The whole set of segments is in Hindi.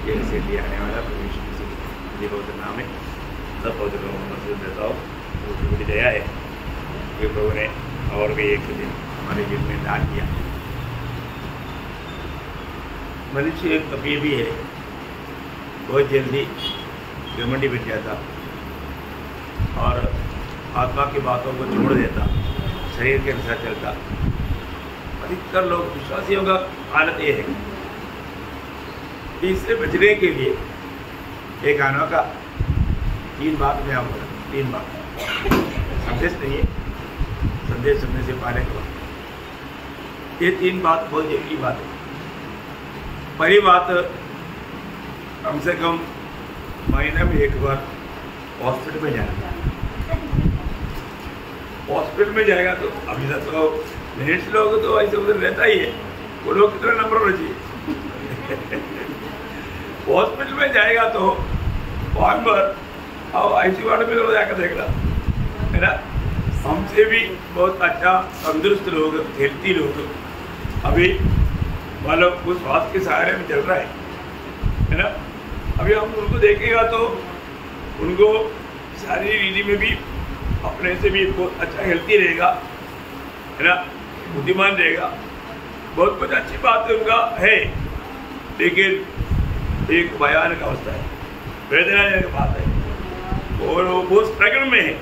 जेल से ले आने वाला प्रभु जी बहुत नाम है। सब बहुत लोगों को मजबूत देता हूँ, वो बड़ी दया है कि प्रभु ने और भी एक दिन हमारे जीवन में दान किया। मनुष्य कभी भी है बहुत जल्दी घमंडी बन जाता और आत्मा की बातों को छोड़ देता, शरीर के अनुसार चलता। अधिकतर लोग विश्वासियों का हालत ये है। इससे बचने के लिए एक अनोखा 3 बात में आप 3 बात संदेश नहीं है, संदेश सुनने से पहले के बाद ये 3 बात बहुत जरूरी बात है। पहली बात, कम से कम महीने में एक बार हॉस्पिटल में जाना। हॉस्पिटल में जाएगा तो अभी तक तो नेट्स लोग तो ऐसे उधर रहता ही है, वो लोग कितना नंबर होना चाहिए। हॉस्पिटल में जाएगा तो वहाँ पर और आईसीयू वार्ड में लोग जाकर देखना है ना। हमसे भी बहुत अच्छा तंदुरुस्त लोग, हेल्थी लोग अभी मतलब उस स्वास्थ्य के सहारे में चल रहा है ना। अभी हम उनको देखेगा तो उनको शारीरिक रीति में भी अपने से भी बहुत अच्छा हेल्थी रहेगा है ना, बुद्धिमान रहेगा, बहुत कुछ अच्छी बात उनका है। लेकिन एक भयानक अवस्था है, वेदनाजनक बात है और वो बहुत स्ट्रगल में है।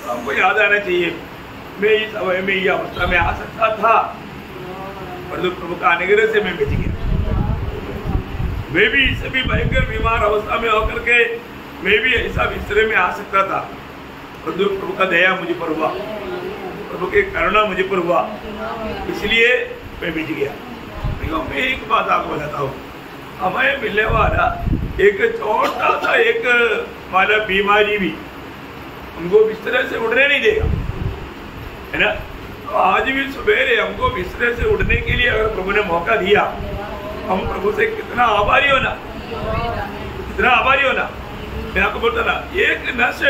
हमको याद आना चाहिए, मैं इस समय में ये अवस्था में आ सकता था, परंतु प्रभु का अनुग्रह से मैं बच गया। मैं भी इससे भी भयंकर बीमार अवस्था में होकर के मैं भी ऐसा बिस्तरे में आ सकता था, परंतु प्रभु का दया मुझे पर हुआ, प्रभु के करुणा मुझे पर हुआ, इसलिए मैं बच गया। देखो मैं एक बात आपको बताता हूँ, हमें मिलने वाला एक छोटा सा एक वाला बीमारी भी हमको बिस्तरे से उठने नहीं देगा है ना। तो आज भी सवेरे हमको बिस्तरे से उठने के लिए अगर प्रभु ने मौका दिया, हम प्रभु से कितना आभारी होना, कितना आभारी होना। मैं आपको बोलता ना, एक नस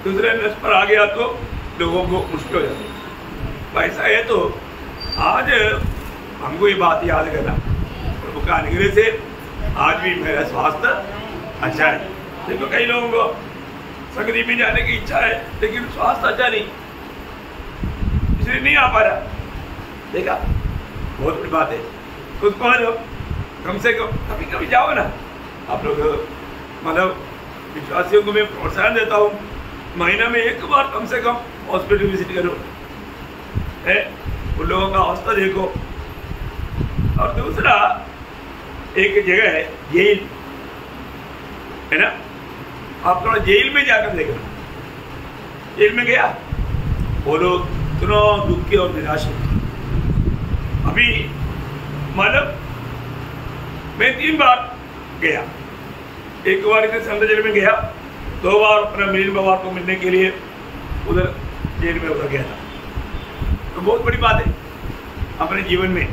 दूसरे नस पर आ गया तो लोगों को मुश्किल हो जाती। ऐसा है तो आज हमको ये बात याद करना, प्रभु का अनुग्रह से आज भी मेरा स्वास्थ्य अच्छा है। देखो कई लोगों को संगति में जाने की इच्छा है लेकिन स्वास्थ्य अच्छा नहीं, इसलिए नहीं आ पा रहा। देखा, बहुत बड़ी बात है। खुद को कम से कम कभी कभी जाओ ना आप लोग, मतलब विश्वासियों को मैं प्रोत्साहन देता हूँ, महीना में एक बार कम से कम हॉस्पिटल विजिट करो है, उन लोगों का अवस्था देखो। और दूसरा एक जगह है जेल है ना, आप थोड़ा जेल में जाकर देखना। जेल में गया, वो लोग इतना दुखी और निराश है। अभी मतलब मैं 3 बार गया, एक बार इधर सेंट्रल जेल में गया, 2 बार अपना मिलिन बाबा को मिलने के लिए उधर जेल में उधर गया था। तो बहुत बड़ी बात है अपने जीवन में,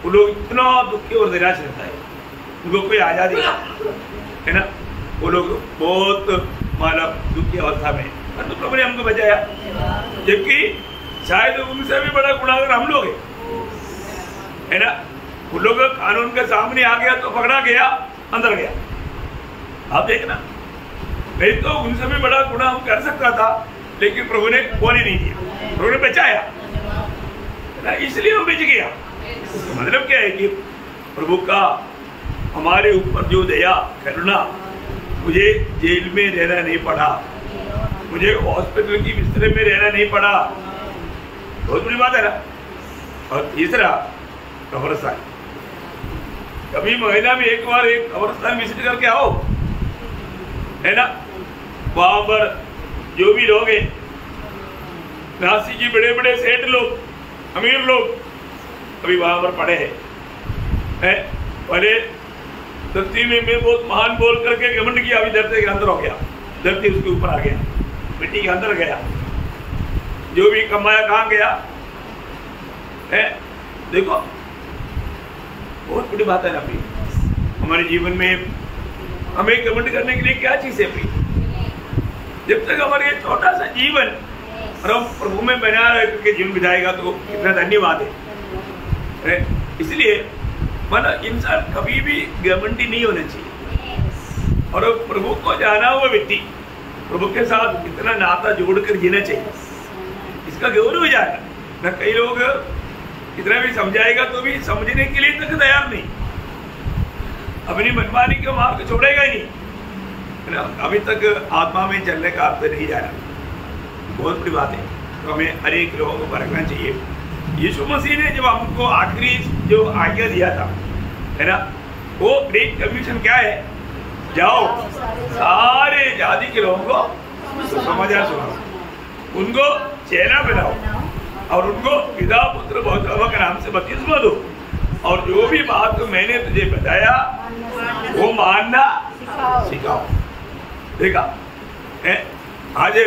वो लोग इतना दुखी और निराश रहता है, उनको कोई आज़ादी है ना, वो लोग बहुत मतलब दुखी अवस्था में, तो प्रभु ने हमको बचाया। जबकि शायद उनसे भी बड़ा गुनाहगार हम लोग है ना। वो लोग कानून के सामने आ गया तो पकड़ा गया, अंदर गया। आप देखना, नहीं तो उनसे भी बड़ा गुनाह हम कर सकता था, लेकिन प्रभु ने होने नहीं दिया, प्रभु ने बचाया ना, इसलिए हम बच गया। मतलब क्या है कि प्रभु का हमारे ऊपर जो दया करुणा, मुझे जेल में रहना नहीं पड़ा, मुझे हॉस्पिटल की बिस्तर में रहना नहीं पड़ा, बहुत बड़ी बात है ना। और तीसरा कब्रिस्तान, कभी महीना में एक बार एक कब्रिस्तान विजिट करके आओ है ना। वहां पर जो भी लोग हैं, नासिक के बड़े बड़े सेठ लोग, अमीर लोग अभी वहां पर पड़े हैं। पहले धरती में मैं बहुत महान बोल करके घमंड किया, अभी धरती के अंदर हो गया, धरती उसके ऊपर आ गया, मिट्टी के अंदर गया, जो भी कमाया कहाँ गया है। देखो बहुत बड़ी बात है ना अपनी, हमारे जीवन में हमें घमंड करने के लिए क्या चीज़ है अपनी। जब तक हमारे छोटा सा जीवन और हम प्रभु में बना करके जीवन बिताएगा तो कितना धन्यवाद है। इसलिए मतलब इंसान कभी भी घमंडी नहीं होना चाहिए और प्रभु को जाना हुआ व्यक्ति प्रभु के साथ इतना नाता जोड़कर जीना चाहिए, इसका गौरव जाना ना। कई लोग कितना भी समझाएगा तो भी समझने के लिए तक तैयार नहीं, अपनी मनमानी का मार्ग छोड़ेगा ही नहीं, अभी तक आत्मा में चलने का अर्थ नहीं जाना। बहुत बड़ी बात है, तो हमें हर एक लोगों को परखना चाहिए। यीशु मसीह ने जब हमको आखिरी जो आज्ञा दिया था, है ना, वो ग्रेट कमीशन क्या है? जाओ सारे जाति के लोगों को समाचार सुनाओ, उनको चेला बनाओ और उनको पिता पुत्र पवित्र आत्मा के नाम से बपतिस्मा दो, और जो भी बात मैंने तुझे बताया वो मानना सिखाओ। देखा है, आज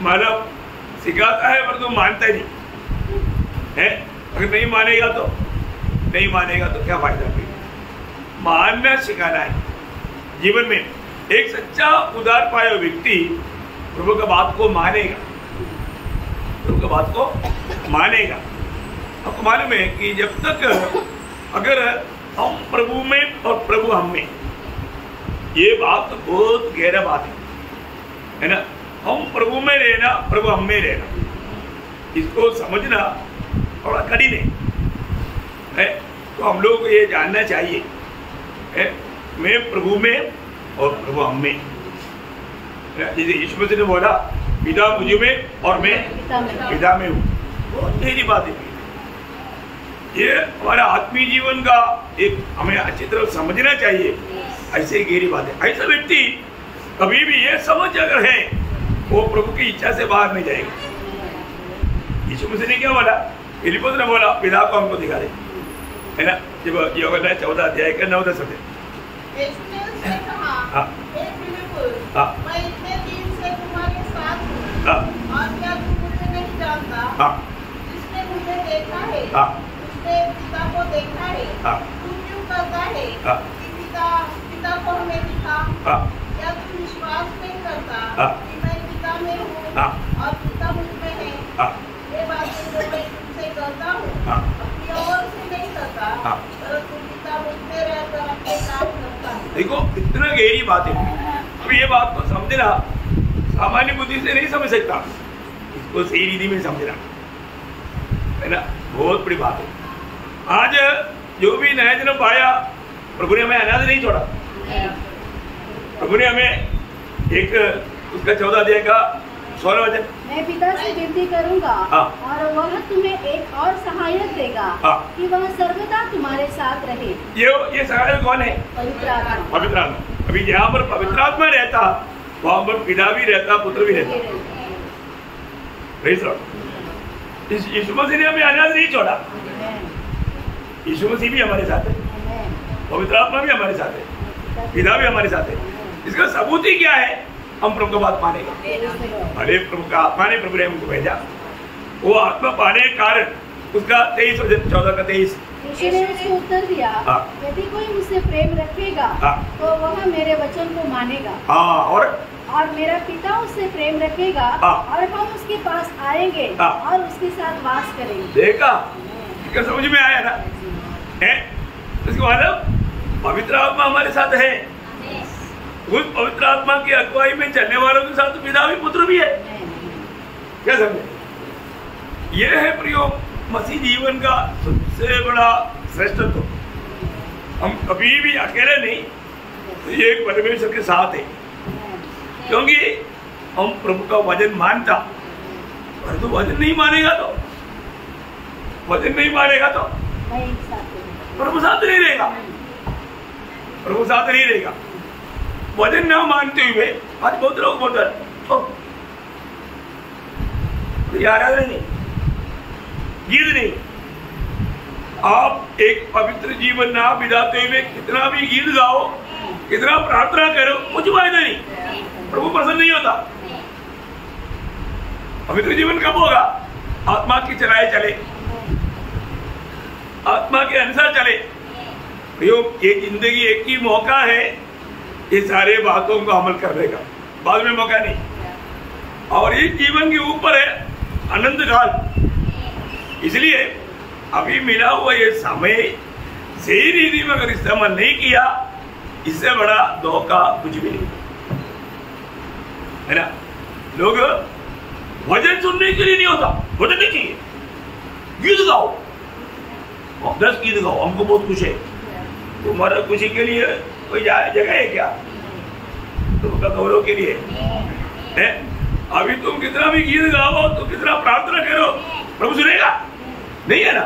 मानव सिखाता है पर तुम मानता ही नहीं है। अगर नहीं मानेगा तो क्या फायदा? फिर मानना सिखाना है। जीवन में एक सच्चा उदार पाया व्यक्ति प्रभु का बात को मानेगा, प्रभु का बात को मानेगा। आपको मालूम है कि जब तक अगर हम प्रभु में और प्रभु हम में, ये बात तो बहुत गहरा बात है ना। हम प्रभु में रहना, प्रभु हम में रहना, इसको समझना थोड़ा कठिन है। तो हम लोग को ये जानना चाहिए है, मैं प्रभु में और प्रभु हम में। जैसे यीशु मसीह ने बोला, पिता मुझ में और मैं पिता में हूँ, बहुत गहरी बात है। ये हमारा आत्मीय जीवन का एक हमें अच्छी तरह समझना चाहिए, ऐसे गहरी बात है। ऐसा व्यक्ति कभी भी ये समझ अगर है, वो प्रभु की इच्छा से बाहर नहीं जाएगा। यीशु मसीह ने क्या बोला? फिलिप्पुस ने बोला, पिता को हमको दिखा दे, है ना। जब यूहन्ना 14 अध्याय का 9-10 है। और क्या तू मुझे नहीं जानता? जिसने मुझे देखा है उसने पिता को देखा है। तू क्यों कहता है कि पिता को हमें दिखा? क्या तू विश्वास नहीं करता कि मैं पिता में हूँ और पिता मुझ में है? ये बातें जो मैं तुमसे कहता हूँ अपनी ओर से नहीं करता, परंतु पिता मुझ में रहकर अपने काम करता है। देखो इतना गहरी बात है। अब ये बात को समझना सामान्य बुद्धि से नहीं समझ सकता, इसको सही रीति में समझना है ना, बहुत बड़ी बात है। आज जो भी नया जन्म पाया, प्रभु ने हमें अनाथ नहीं छोड़ा। प्रभु ने हमें एक उसका 14 अध्याय का 16 वचन, मैं पिता से विनती करूंगा और वह तुम्हें एक और सहायक देगा कि वह सर्वदा तुम्हारे साथ रहे। ये सहायक कौन है? पवित्र आत्मा। पवित्र आत्मा। अभी जहाँ पर पवित्र आत्मा रहता, वहां पर पिता भी रहता, पुत्र भी रहता। यीशु मसीह ने हमें अनाथ नहीं छोड़ा। यीशु मसीह भी हमारे साथ है, पवित्र आत्मा भी हमारे साथ है, पिता भी हमारे साथ है। इसका सबूत ही क्या है? हम प्रभु का बात मानेगा। अरे प्रभु का आत्मा ने, प्रभु ने हमको भेजा, वो आत्मा पाने के कारण उसका 14 का 23 यीशु ने उसको उत्तर दिया, यदि कोई मुझसे प्रेम रखेगा तो वह मेरे वचन को मानेगा। और मेरा पिता उससे प्रेम रखेगा और हम उसके पास आएंगे और उसके साथ वास करेंगे। देखा, क्या समझ में आया ना? है इसका मतलब पवित्र आत्मा हमारे साथ है। उस पवित्र आत्मा की अगुवाई में चलने वालों के साथ पिता भी पुत्र भी है। क्या समझे? यह है प्रियो मसीह जीवन का सबसे बड़ा श्रेष्ठत्व। हम कभी भी अकेले नहीं, तो ये एक परमेश्वर के साथ है, क्योंकि हम प्रभु का वचन मानता, और तो वचन नहीं मानेगा तो प्रभु साथ नहीं रहेगा। प्रभु साथ नहीं रहेगा। वचन न मानते हुए आज बहुत लोग बोलते हैं आराधना नहीं, गीत नहीं। आप एक पवित्र जीवन ना बिताते हुए कितना भी गीत गाओ, कितना प्रार्थना करो, कुछ फायदा नहीं, प्रभु प्रसन्न नहीं होता। पवित्र जीवन कब होगा? आत्मा की चलाए चले, आत्मा के अनुसार चले। ये जिंदगी एक ही मौका है ये सारे बातों को अमल करने का, बाद में मौका नहीं। और इस जीवन के ऊपर है अनंत काल। इसलिए अभी मिला हुआ ये समय सही रीति में अगर इस्तेमाल नहीं किया, इससे बड़ा धोखा कुछ भी नहीं है ना। लोग भजन सुनने के लिए नहीं होता, भजन नहीं चाहिए, गीत गाओ, 10 गीत गाओ, हमको बहुत खुश है। तुम्हारा खुशी के लिए कोई जगह है क्या? तुमका गौरव के लिए है। अभी तुम कितना भी गीत गाओ, तो कितना प्रार्थना करो, प्रभु सुनेगा नहीं है ना।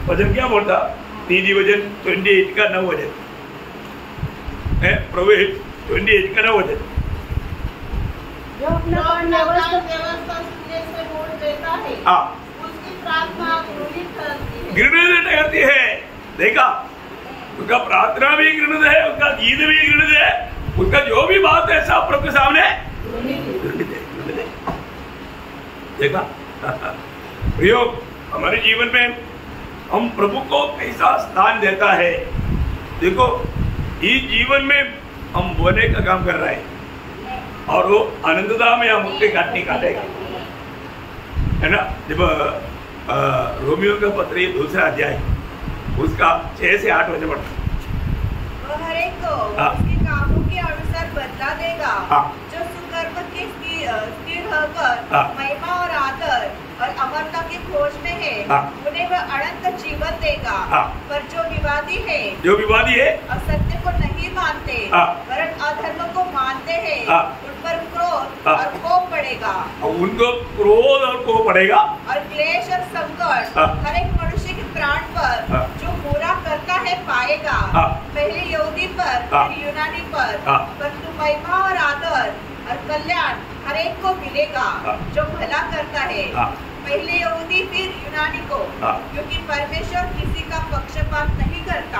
भजन क्या बोलता? नीति वचन 28 का 9 वचन है, प्रभु 28 का 9 वचन। जो अपना व्यवस्था सुनने से मोड़ देता है, उसकी प्रार्थना घृणित ठहरती है। देखा, उसका प्रार्थना भी घृणित है, उसका गीत भी घृणित है, उसका जो भी बात है सब प्रभु के सामने घृणित है। देखा प्रयोग हमारे जीवन में हम प्रभु को कैसा स्थान देता है। देखो, इस जीवन में हम बोने का काम कर रहे हैं और वो आनंदता में हम उसके काट निकालेगा, है ना। जब रोमियो का पत्र 2 अध्याय उसका 6 से 8 वचन पढ़ता, वह हर एक को उसके कामों के अनुसार बदला देगा। जो सुकर्म के स्थिर होकर महिमा और आदर और अमरता की खोज में है, उन्हें वह अनंत जीवन देगा। पर जो विवादी है, असत्य को नहीं मानते वरन अधर्म को मानते हैं, उन पर क्रोध और कोप पड़ेगा। उनको क्रोध और कोप पड़ेगा और क्लेश और संकट हर एक मनुष्य के प्राण पर जो बुरा करता है पाएगा। पहले यहूदी पर, फिर यूनानी पर, परंतु महिमा और आदर और कल्याण हर एक को मिलेगा जो भला करता है। पहले यहूदी फिर यूनानी को, क्योंकि परमेश्वर किसी का पक्षपात नहीं करता।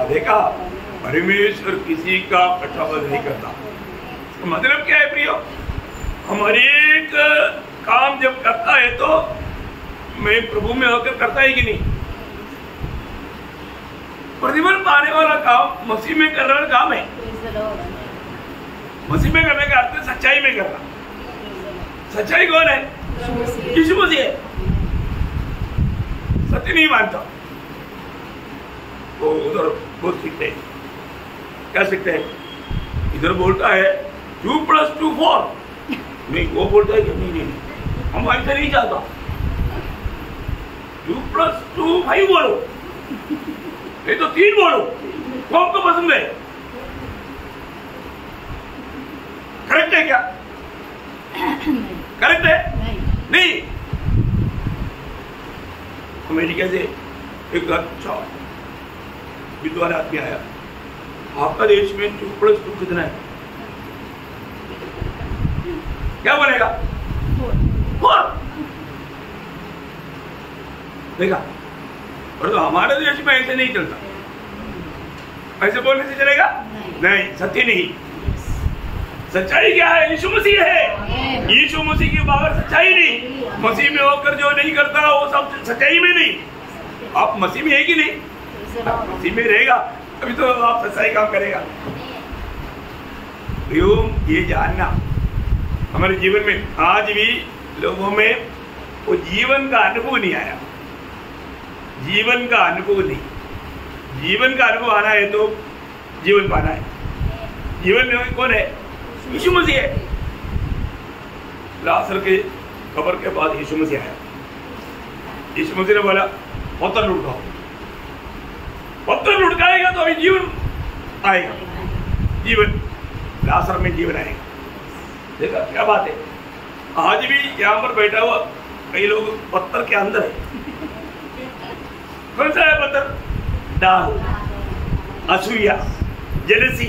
देखा, परमेश्वर किसी का पक्षपात नहीं करता। मतलब क्या है प्रियो? हम हर एक काम जब करता है तो मैं प्रभु में होकर करता है कि नहीं? प्रतिफल पाने वाला काम मसीह में करने वाला काम है। मसीह में करने का अर्थ सच्चाई में करना। सच्चाई कौन है? यीशु मसीह है। सत्य नहीं मानता तो उधर बहुत सीखते हैं। क्या सीखते हैं? इधर बोलता है 2 + 2 4, नहीं वो बोलता है कि नहीं हम ऐसा नहीं चाहता, 2 + 2 5 बोलो, नहीं तो 3 बोलो, कौन को पसंद है? करेक्ट है क्या? करेक्ट है? नहीं। अमेरिका से एक अच्छा विद्वान आदमी आया, आपका देश में 2 + 2 कितना है? क्या बनेगा? 4। देखा, और तो हमारे देश में ऐसे नहीं चलता। ऐसे बोलने से चलेगा? नहीं, सत्य नहीं। सच्चाई क्या है? यीशु मसीह है। यीशु मसीह के बगैर सच्चाई नहीं। मसीह में होकर जो नहीं करता वो सब सच्चाई में नहीं। आप मसीह में है कि नहीं? मसीह में रहेगा अभी तो आप सच्चाई काम करेगा। ये जानना हमारे जीवन में आज भी लोगों में वो जीवन का अनुभव नहीं आया। जीवन का अनुभव नहीं। जीवन का अनुभव आना है तो जीवन पाना है। जीवन में कौन है? यीशु मसीह है। लाजर के कब्र के बाद यीशु मसीह आया। यीशु मसीह ने बोला पत्थर लुढ़काओ। पत्थर लुढ़काएगा तो अभी जीवन आएगा। जीवन, लाजर में जीवन आएगा। देखा क्या बात है? आज भी यहाँ पर बैठा हुआ कई लोग पत्थर के अंदर है। कौन सा है पत्थर? डाल, असूया, जेलसी।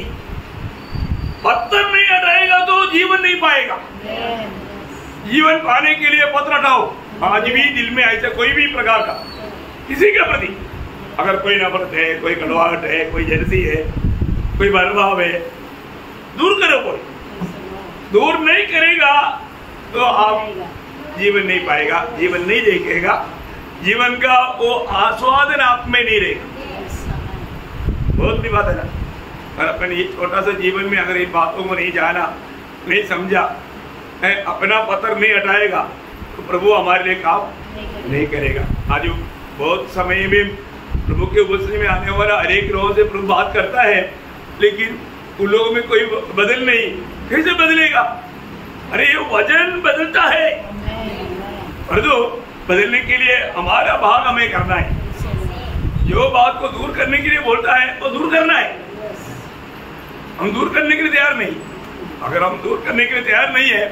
पत्थर नहीं हटाएगा तो जीवन नहीं पाएगा। जीवन पाने के लिए पत्थर हटाओ। आज भी दिल में ऐसा कोई भी प्रकार का किसी के प्रति अगर कोई नफरत है, कोई कड़वाहट है, कोई जेलसी है, कोई भरभाव है, दूर करो। कोई दूर नहीं करेगा तो आप जीवन नहीं पाएगा, जीवन नहीं देखेगा, जीवन का वो आस्वादन आप में नहीं रहेगा। बहुत बड़ी बात है ना। और अपन ये छोटा सा जीवन में अगर इन बातों को नहीं जाना, नहीं समझा, अपना पत्थर नहीं हटाएगा तो प्रभु हमारे लिए काम नहीं करेगा। आज बहुत समय में प्रभु के उपस्थिति में आने वाला हर एक लोगों से प्रभु बात करता है, लेकिन उन लोगों में कोई बदल नहीं। कैसे बदलेगा? अरे ये वचन बदलता है, परंतु बदलने के लिए हमारा भाग हमें करना है। जो बात को दूर करने के लिए बोलता है वो दूर करना है। हम दूर करने के लिए तैयार नहीं। अगर हम दूर करने के लिए तैयार नहीं है,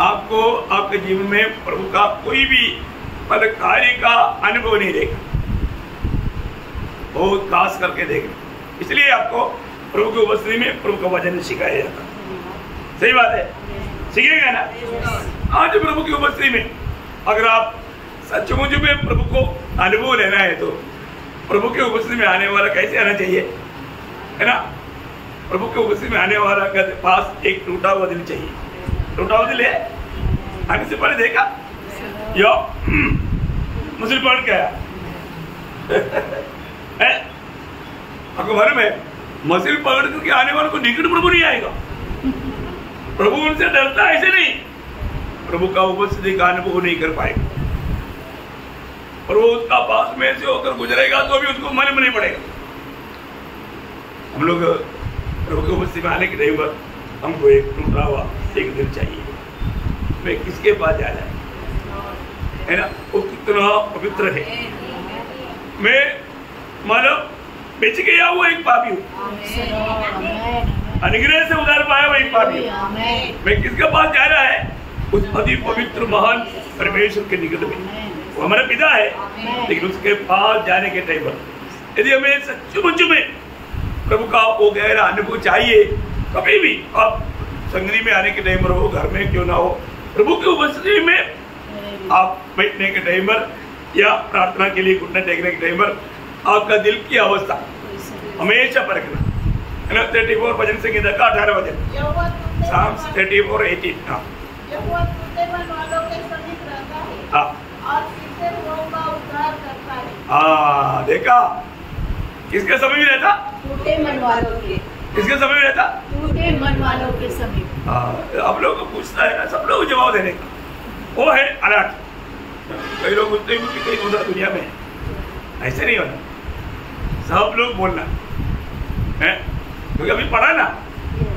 आपको आपके जीवन में प्रभु का कोई भी पल कार्य का अनुभव नहीं देगा, बहुत खास करके देगा। इसलिए आपको प्रभु की उपस्थिति में प्रभु का वचन सिखाया जाता। सही बात है, सीखेगा ना? आज प्रभु की उपस्थिति में अगर आप सचमुच में प्रभु को अनुभव लेना है तो प्रभु के उपस्थिति में आने वाला कैसे आना चाहिए, है ना? प्रभु के उपस्थिति में आने वाला के पास एक टूटा हुआ दिल चाहिए। टूटा हुआ दिल है, आने से पहले देखा यो मुझे पढ़ गया आपको मालूम है, मसीह पकड़ करके आने वाले को निकट प्रभु नहीं आएगा। प्रभु उनसे डरता है, ऐसे नहीं। प्रभु का उपस्थिति का अनुभव नहीं कर पाएगा और वो उसका पास में से होकर गुजरेगा तो भी उसको मालूम नहीं पड़ेगा। हम लोग प्रभु की उपस्थिति में आने के टाइम पर हमको एक टूटा हुआ एक दिल चाहिए। मैं किसके पास जा जाए, है ना? वो कितना पवित्र है। मैं मतलब बेच गया हुआ एक पापी हूँ, अनुग्रह से उधार पाया हुआ एक पापी हूँ। मैं किसके पास जा रहा है? उस अति पवित्र महान परमेश्वर के निकट में। वो हमारा पिता है, लेकिन उसके पास जाने के टाइम पर यदि हमें सचमुच में प्रभु का वो गहरा अनुभव चाहिए, कभी भी आप संगति में आने के टाइम पर हो, घर में क्यों ना हो, प्रभु की उपस्थिति में आप बैठने के टाइम पर या प्रार्थना के लिए घुटने टेकने के टाइम पर आपका दिल की अवस्था हमेशा परखना, है ना? 34 भजन संगीता का 18 वचन, Psalms 34:18। हाँ, देखा किसके समय में रहता? टूटे मन वालों के। किसके समय में रहता? टूटे मन वालों के समय। आप लोग को पूछता है ना, सब लोग जवाब देने का वो है अलर्ट। कई लोग पूछते हैं कि कहीं दूसरा दुनिया में, ऐसे नहीं होना। सब लोग बोलना है, क्योंकि अभी पढ़ा ना,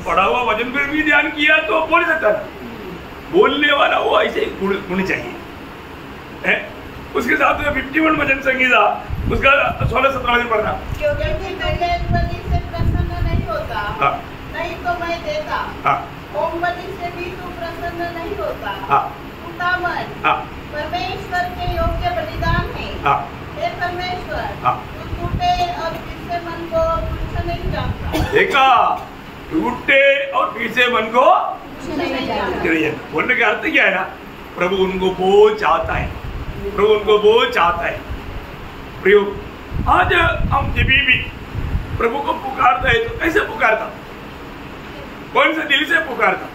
पढ़ा हुआ वचन पर भी ध्यान किया तो बोल सकता ना। बोलने वाला वो ऐसे ही गुण चाहिए, है? उसके साथ 51 भजन संगीता उसका 16-17 वचन पढ़ना। क्योंकि मैं एक बलि से प्रसन्न नहीं होता, नहीं तो मैं देता। होम बलि से भी तू प्रसन्न नहीं होता। टूटा मन परमेश्वर के योग्य बलिदान है। हे परमेश्वर, तू टूटे और फिर से मन को तुच्छ नहीं जानता। देखा, टूटे और फिर से मन को बोलने का अर्थ क्या है ना? प्रभु उनको बहुत चाहता है, प्रभु उनको बहुत चाहता है। प्रयोग आज हम जब भी प्रभु को पुकारता है तो कैसे पुकारता? कौन से दिल से पुकारता?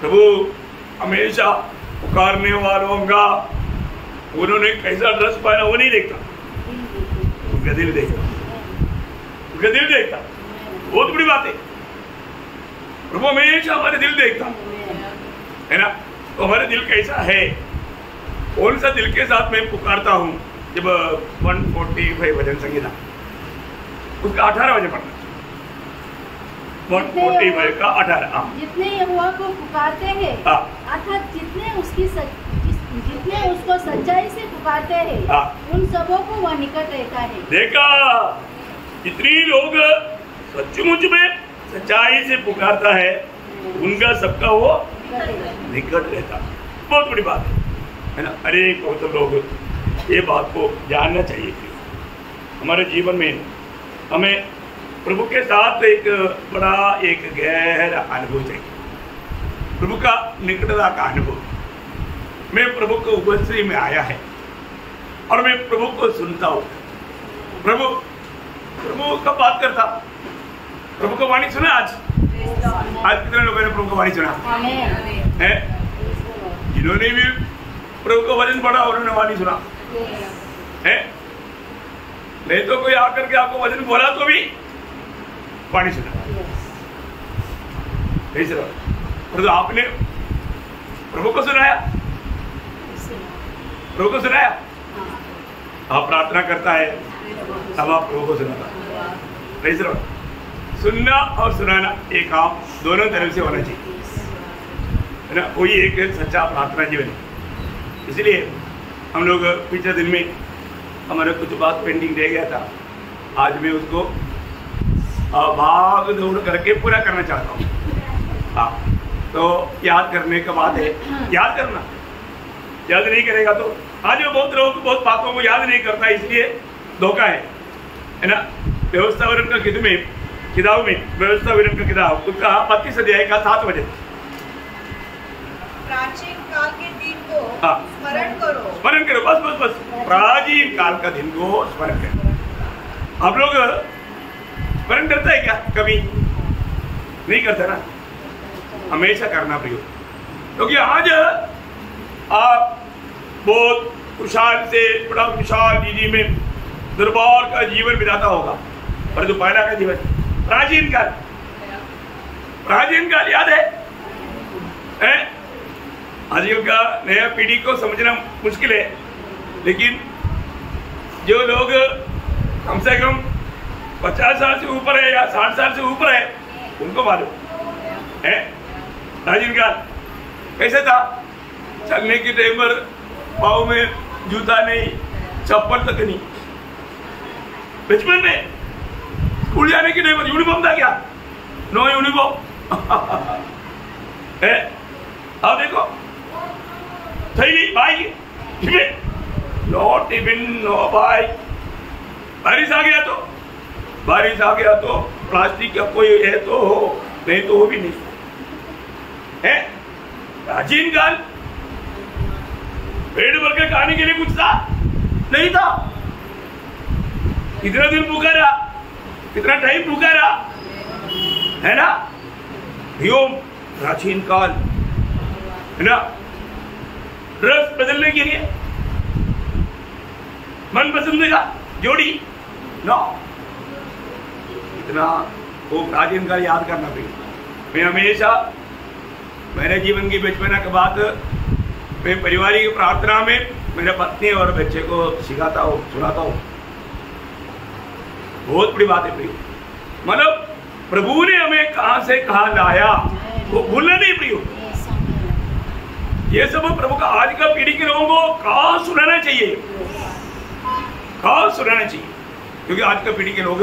प्रभु हमेशा पुकारने वालों का उन्होंने कैसा ड्रेस पहना वो नहीं देखता, उनका दिल देखता, उनका दिल देखता। बहुत बड़ी बात है, प्रभु हमेशा हमारे दिल देखता है ना? तो हमारे दिल कैसा है, कौन सा दिल के साथ मैं पुकारता हूँ? जब 145 भजन संगीता उसका 18 वचन पढ़ना। 145 का 18। जितने यहोवा को पुकारते हैं, अर्थात जितने उसको सच्चाई से पुकारते हैं, उन सबों को वह निकट रहता है। देखा, जितने लोग सचमुच में सच्चाई से पुकारता है उनका सबका वो निकट रहता। बहुत बड़ी बात है ना? अरे बहुत लोग ये बात को जानना चाहिए। हमारे जीवन में हमें प्रभु के साथ एक बड़ा एक गहरा अनुभव चाहिए, प्रभु का निकटता का अनुभव। मैं प्रभु को उपस्थिति में आया है और मैं प्रभु को सुनता हूँ। प्रभु कब बात करता? प्रभु को वाणी सुना? आज कितने लोगों ने प्रभु को वाणी सुना है? जिन्होंने भी प्रभु को वचन पढ़ा उन्होंने वाणी सुना है। नहीं तो कोई आकर के आपको वचन बोला तो भी वाणी सुना, तो आपने प्रभु को सुनाया, प्रभु को सुनाया। आप प्रार्थना करता है, तब आप प्रभु को सुनाता। सुनना और सुनाना एक काम दोनों तरफ से होना चाहिए, है ना। वही एक सच्चा प्रार्थना जीवन है। इसलिए हम लोग पिछले दिन में हमारा कुछ बात पेंडिंग रह गया था, आज मैं उसको भाग दौड़ करके पूरा करना चाहता हूँ। हाँ, तो याद करने का बात है, याद करना। याद नहीं करेगा तो आज वो बहुत लोग बहुत बातों को याद नहीं करता, इसलिए धोखा है ना। व्यवस्था वर्णन का किताब में व्यवस्था वर्णन का किताब उसका 32 अध्याय का 7 वचन। प्राचीन काल के दिन को स्मरण करो। स्मरण करो, बस बस बस, प्राचीन काल का दिन को स्मरण करो। आप लोग स्मरण करता है क्या? कभी नहीं करते ना, हमेशा करना प्रयोग, क्योंकि आज आप बहुत खुशहाल से बड़ा विशाल निधि में दरबार का जीवन बिताता होगा, पर जो पहला का जीवन प्राचीन काल याद है? आजकल का नया पीढ़ी को समझना मुश्किल है, लेकिन जो लोग कम से कम 50 साल से ऊपर है या 60 साल से ऊपर है उनको मालूम है प्राचीन काल कैसे था। चलने के टाइम पर पाँव में जूता नहीं, चप्पल तक नहीं। बचपन में स्कूल जाने के टाइम पर यूनिफॉर्म था क्या? नो यूनिफॉर्म है। अब देखो थैली bike tiffin, no tiffin no bike. बारिश आ गया तो प्लास्टिक का कोई है तो हो, नहीं तो हो भी नहीं है। प्राचीन काल पेट भर के खाने के लिए कुछ था नहीं था। कितना दिन भूखा रहा, कितना टाइम भूखा रहा, है ना। प्राचीन काल, है ना। रस बदलने के लिए मन पसंद का जोड़ी नो, इतना वो प्राचीन काल याद करना पड़ेगा। मैं हमेशा मेरे जीवन की बचपना के बाद मैं पारिवारिक प्रार्थना में मेरे पत्नी और बच्चे को सिखाता हूँ, सुनाता हूँ। बहुत बड़ी बात है प्रियो, मतलब प्रभु ने हमें कहां से कहां लाया वो भूलना नहीं प्रियो। ये सब प्रभु का आज का पीढ़ी के लोगों को कहां सुनाना चाहिए, कहां सुनाना चाहिए, क्योंकि आज का पीढ़ी के लोग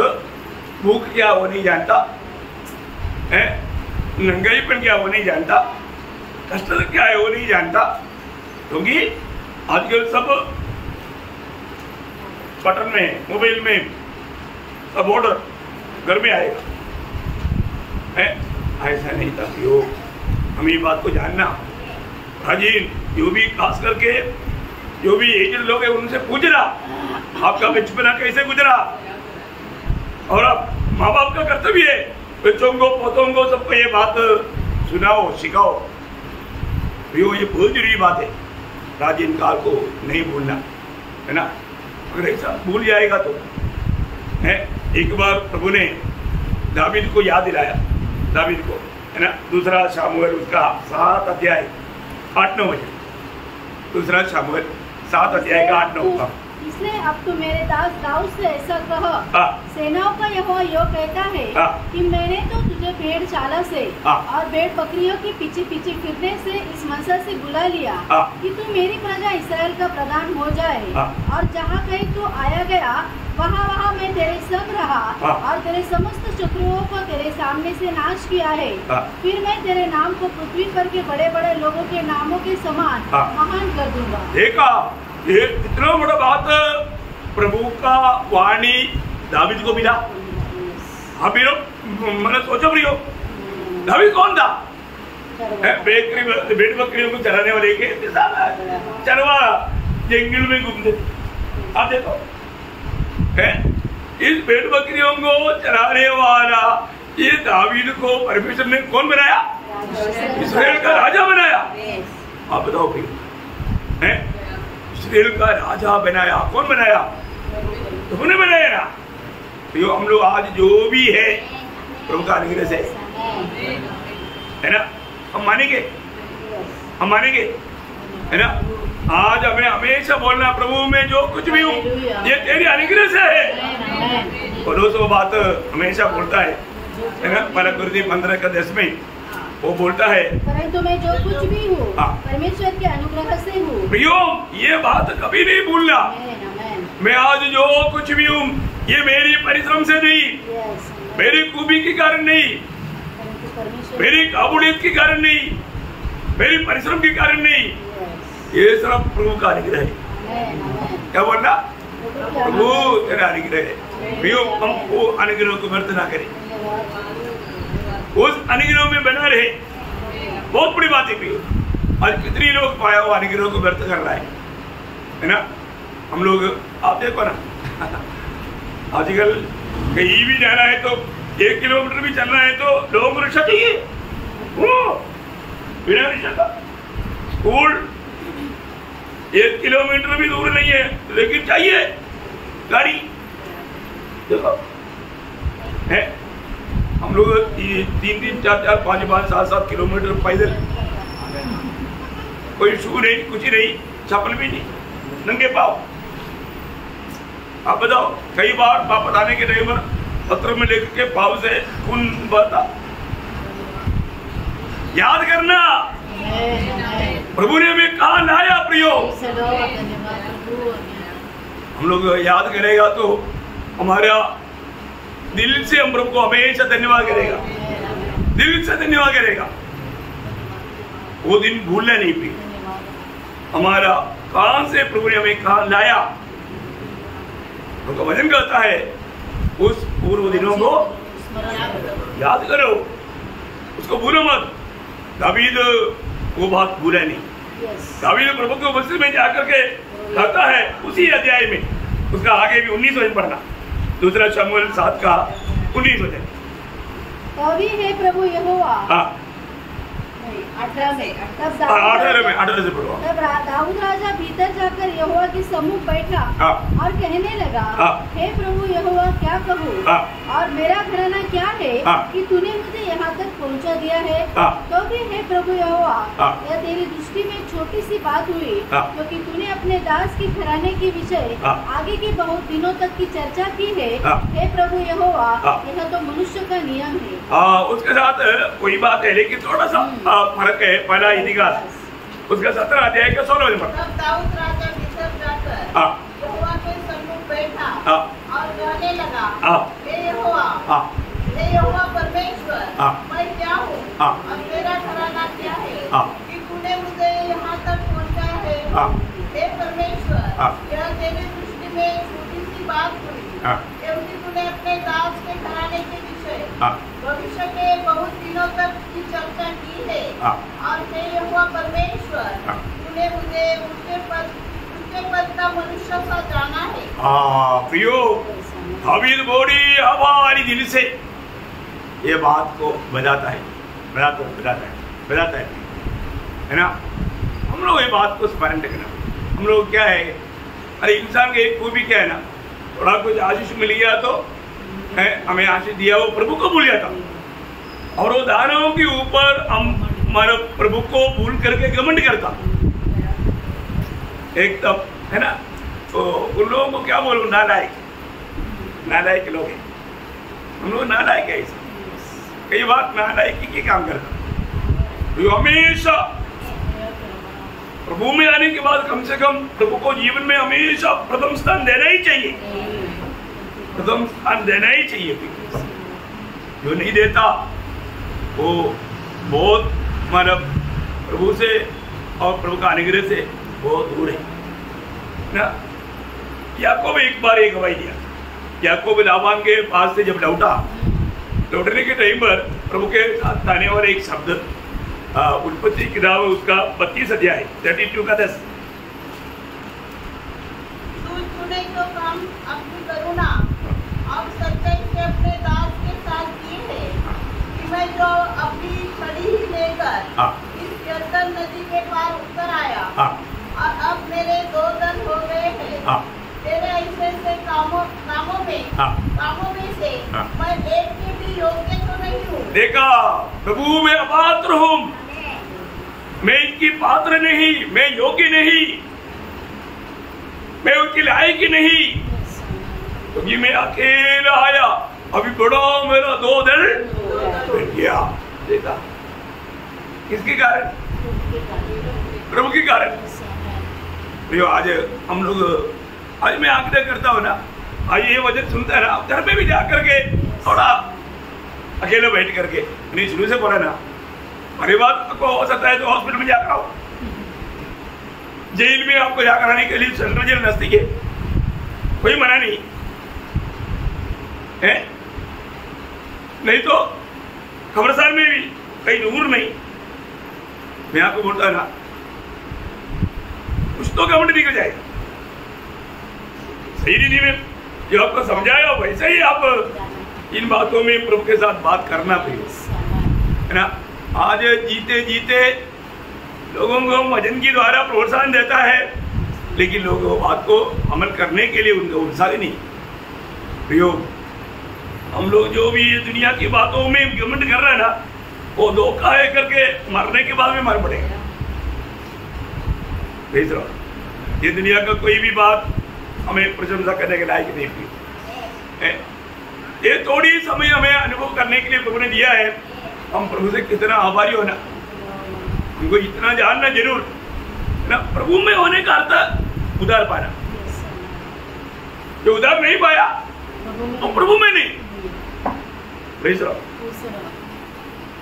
भूख क्या वो नहीं जानता है, नंगाईपन क्या वो नहीं जानता, कष्ट क्या है वो नहीं जानता, क्योंकि आजकल सब बटन में, मोबाइल में सब ऑर्डर घर में आएगा है। ऐसा नहीं था योग, हम ये बात को जानना। हाजी जो भी खास करके जो भी एजेंट लोग हैं उनसे पूछना आपका बचपना कैसे गुजरा, और आप माँ बाप का कर्तव्य है बच्चों को पोतों को सबको ये बात सुनाओ सिखाओ। ये बहुत जरूरी बात है, प्राचीन काल को नहीं भूलना, है ना। अगर ऐसा भूल जाएगा तो है। एक बार प्रभु ने दावीद को याद दिलाया, दावीद को, है ना। दूसरा शामुएल उसका 7 अध्याय 8-9 वचन, दूसरा शामुएल 7 अध्याय का 8-9 का। इसलिए अब तो मेरे दास दाऊद से ऐसा कह, सेनाओं का यहोवा यो कहता है कि मैंने तो तुझे भेड़ चाला से और भेड़ बकरियों के पीछे पीछे फिरने से इस मनसा से बुला लिया कि तू मेरी प्रजा इसराइल का प्रधान हो जाए, और जहाँ कहीं तू आया गया वहाँ वहाँ मैं तेरे संग रहा और तेरे समस्त शत्रुओं को तेरे सामने से नाश किया है। फिर मैं तेरे नाम को पृथ्वी पर के बड़े बड़े लोगों के नामों के समान महान कर दूंगा। देखा, ये इतना बड़ा बात प्रभु का वाणी दावीद को मिला। हाँ भी मैंने सोचो प्रियो, दावीद कौन था? भेड़ बकरियों को चलाने वाले के चरवा जंगल में घूमते। आप देखो है, इस भेड़ बकरियों को चलाने वाला ये दावीद को परमेश्वर ने कौन बनाया? इस्राएल का राजा बनाया। आप बताओ फिर, है इस्राएल का राजा बनाया, कौन बनाया? तुमने बनाया ना। तो हम लोग आज जो भी है प्रभु का अनुग्रह से, है ना। हम मानेंगे, हम मानेंगे, है ना। आज हमें हमेशा बोलना, प्रभु में जो कुछ भी हूँ ये तेरी अनुग्रह से है। पौलुस वो बात हमेशा बोलता है ना, पहला कुरिन्थी 15:10 में वो बोलता है, परंतु मैं जो कुछ भी हूँ परमेश्वर के अनुग्रह से हूँ। प्रियो, ये बात कभी नहीं भूलना। मैं आज जो कुछ भी हूँ ये मेरी परिश्रम से नहीं, मेरी खूबी के कारण नहीं, मेरी काबूलियत के कारण नहीं, मेरी परिश्रम के कारण नहीं, ये सब प्रभु का अनुग्रह है। क्या बोलना? प्रभु तेरा अनुग्रह है। प्रियो, हम वो अनुग्रह को व्यर्थ ना करें, उस अनुग्रह में बना रहे। बहुत बड़ी बात है प्रियो। आज कितनी लोग पाया हुआ अनुग्रह को व्यर्थ कर रहा है ना। हम लोग आप देखो ना, आजकल कहीं भी जाना है तो 1 किलोमीटर भी चलना है तो लोगों को रिक्शा चाहिए। बिना रिक्शा का स्कूल 1 किलोमीटर भी दूर नहीं है लेकिन चाहिए गाड़ी। देखो है, हम लोग 3-3, 4-4, 5-5, 7-7 किलोमीटर पैदल, कोई शू नहीं, कुछ नहीं, चप्पल भी नहीं, नंगे पाव। आप बताओ, कई बार वापस आने के टाइम पर पत्र में लिख के पाव से खून बहता। याद करना, प्रभु ने हमें कहाँ लाया प्रियो। हम लोग याद करेगा तो हमारा दिल से हम प्रभु को हमेशा धन्यवाद करेगा, दिल से धन्यवाद करेगा। वो दिन भूलना नहीं प्रियो। हमारा कहाँ से प्रभु ने हमें कहाँ लाया। तो वचन कहता है उस पूर्व दिनों को याद करो, उसको भूलो मत। दावीद वो बात भूला नहीं। दावीद प्रभु के वचन में जाकर के कहता है उसी अध्याय में, उसका आगे भी 19 वचन पढ़ना, 2 शमूएल 7:19 वचन। तभी है प्रभु यहोवा। 18 में, तब दाऊद राजा भीतर जाकर यहोवा के सम्मुख बैठा और कहने लगा, हे प्रभु यहोवा क्या कहूँ, और मेरा घराना क्या है कि तूने मुझे यहाँ तक पहुँचा दिया है। तो भी हे प्रभु यहोवा, यह तेरी दृष्टि में छोटी सी बात हुई, क्योंकि तूने अपने दास के घराने के विषय आगे के बहुत दिनों तक की चर्चा की है। हे प्रभु यहोवा, यह तो मनुष्य का नियम है। उसके साथ कोई बात है लेकिन थोड़ा सा फर्क है। पहला इतिहास उसका 17 अध्याय का 16 नंबर। तब दाऊद राजा भीतर जाकर यहोवा के सम्मुख बैठा और कहने लगा, हे यहोवा परमेश्वर, मैं क्या हूँ और मेरा घराना क्या है कि तूने मुझे यहाँ तक पहुँचाया है। हे परमेश्वर, यह तेरी दृष्टि में छोटी सी बात हुई, क्योंकि तूने अपने दास के घराने के विषय भविष्य के बहुत दिनों तक की चर्चा की है। और हे यहोवा परमेश्वर, तूने मुझे उसके पद का मनुष्य सा जाना है। प्रियो, दावीद बड़ी हमारी दिल से ये बात को बताता है ना। हम लोग ये बात को स्मरण रखना। हम लोग क्या है, अरे इंसान के एक खूबी क्या है ना, थोड़ा कुछ आशीष मिल गया तो हमें आशीष दिया वो प्रभु को भूल जाता, और वो दानों के ऊपर हम हमारे प्रभु को भूल करके घमंड करता एक तब, है ना। तो उन लोगों को क्या बोलूं, नालायक लोग हैं हम लोग, नालायक है। कई बार नालायकी के काम करता। तो हमेशा प्रभु में आने के बाद कम से कम प्रभु को जीवन में हमेशा प्रथम स्थान देना ही चाहिए, प्रथम स्थान देना ही चाहिए। जो नहीं देता वो बहुत मतलब प्रभु से और प्रभु का अनुग्रह से बहुत दूर है ना। याकूब एक बार एक गवाही दिया। याकूब लाबान के पास से जब लौटने के टाइम पर प्रभु के साथ आने वाला एक शब्द उत्पत्ति किताब उसका 32 अध्याय 32 का 10। तूने तो काम अपनी करुणा और सच्चाई से अपने दास के साथ किए हैं कि मैं जो अपनी छड़ी ही लेकर इस यरदन नदी के पार उतर आया, और अब मेरे 2 दल हो गए हैं। तेरे ऐसे कामों में से मैं एक के भी योग्य तो नहीं हूँ। देखा, प्रभु मैं अपात्र हूँ, मैं इनकी पात्र नहीं, मैं योग्य नहीं, मैं उसके लायक ही नहीं, क्योंकि मैं अकेला आया। अभी बड़ा मेरा 2 दल मिल गया। देखा किसके कारण? प्रभु के कारण। आज हम लोग, आज मैं आग्रह करता हूँ ना, आज ये वचन सुनता है ना, घर में भी जाकर के थोड़ा अकेले बैठ करके, नहीं शुरू से बोला ना, अरे बात को हो सकता है तो हॉस्पिटल में जाकर आओ, जेल में आपको जाकर आने के लिए सेंट्रल जेल नजदीक है, कोई मना नहीं है। नहीं तो खबरस्तान में भी कहीं दूर नहीं, मैं आपको बोलता ना, कुछ तो गवर्नमेंट निकल जाएगा। सही रीति में जो आपको समझाया वैसे ही आप इन बातों में प्रभु के साथ बात करना है ना। आज जीते जीते लोगों को वचन के द्वारा प्रोत्साहन देता है, लेकिन लोग वो बात को अमल करने के लिए उनका उत्साह नहीं। प्रियो, हम लोग जो भी ये दुनिया की बातों में घमंड कर रहे हैं ना, वो धोखा है करके मरने के बाद में मर पड़ेगा। भेज रहा, ये दुनिया का कोई भी बात हमें प्रशंसा करने के लायक नहीं है। ये थोड़ी समय हमें अनुभव करने के लिए प्रभु ने दिया है। हम प्रभु से कितना आभारी हो ना, उनको इतना जानना जरूर ना, प्रभु में होने का अर्थ उधार पाना। जो उधार नहीं पाया तो प्रभु में नहीं। भेज रहा,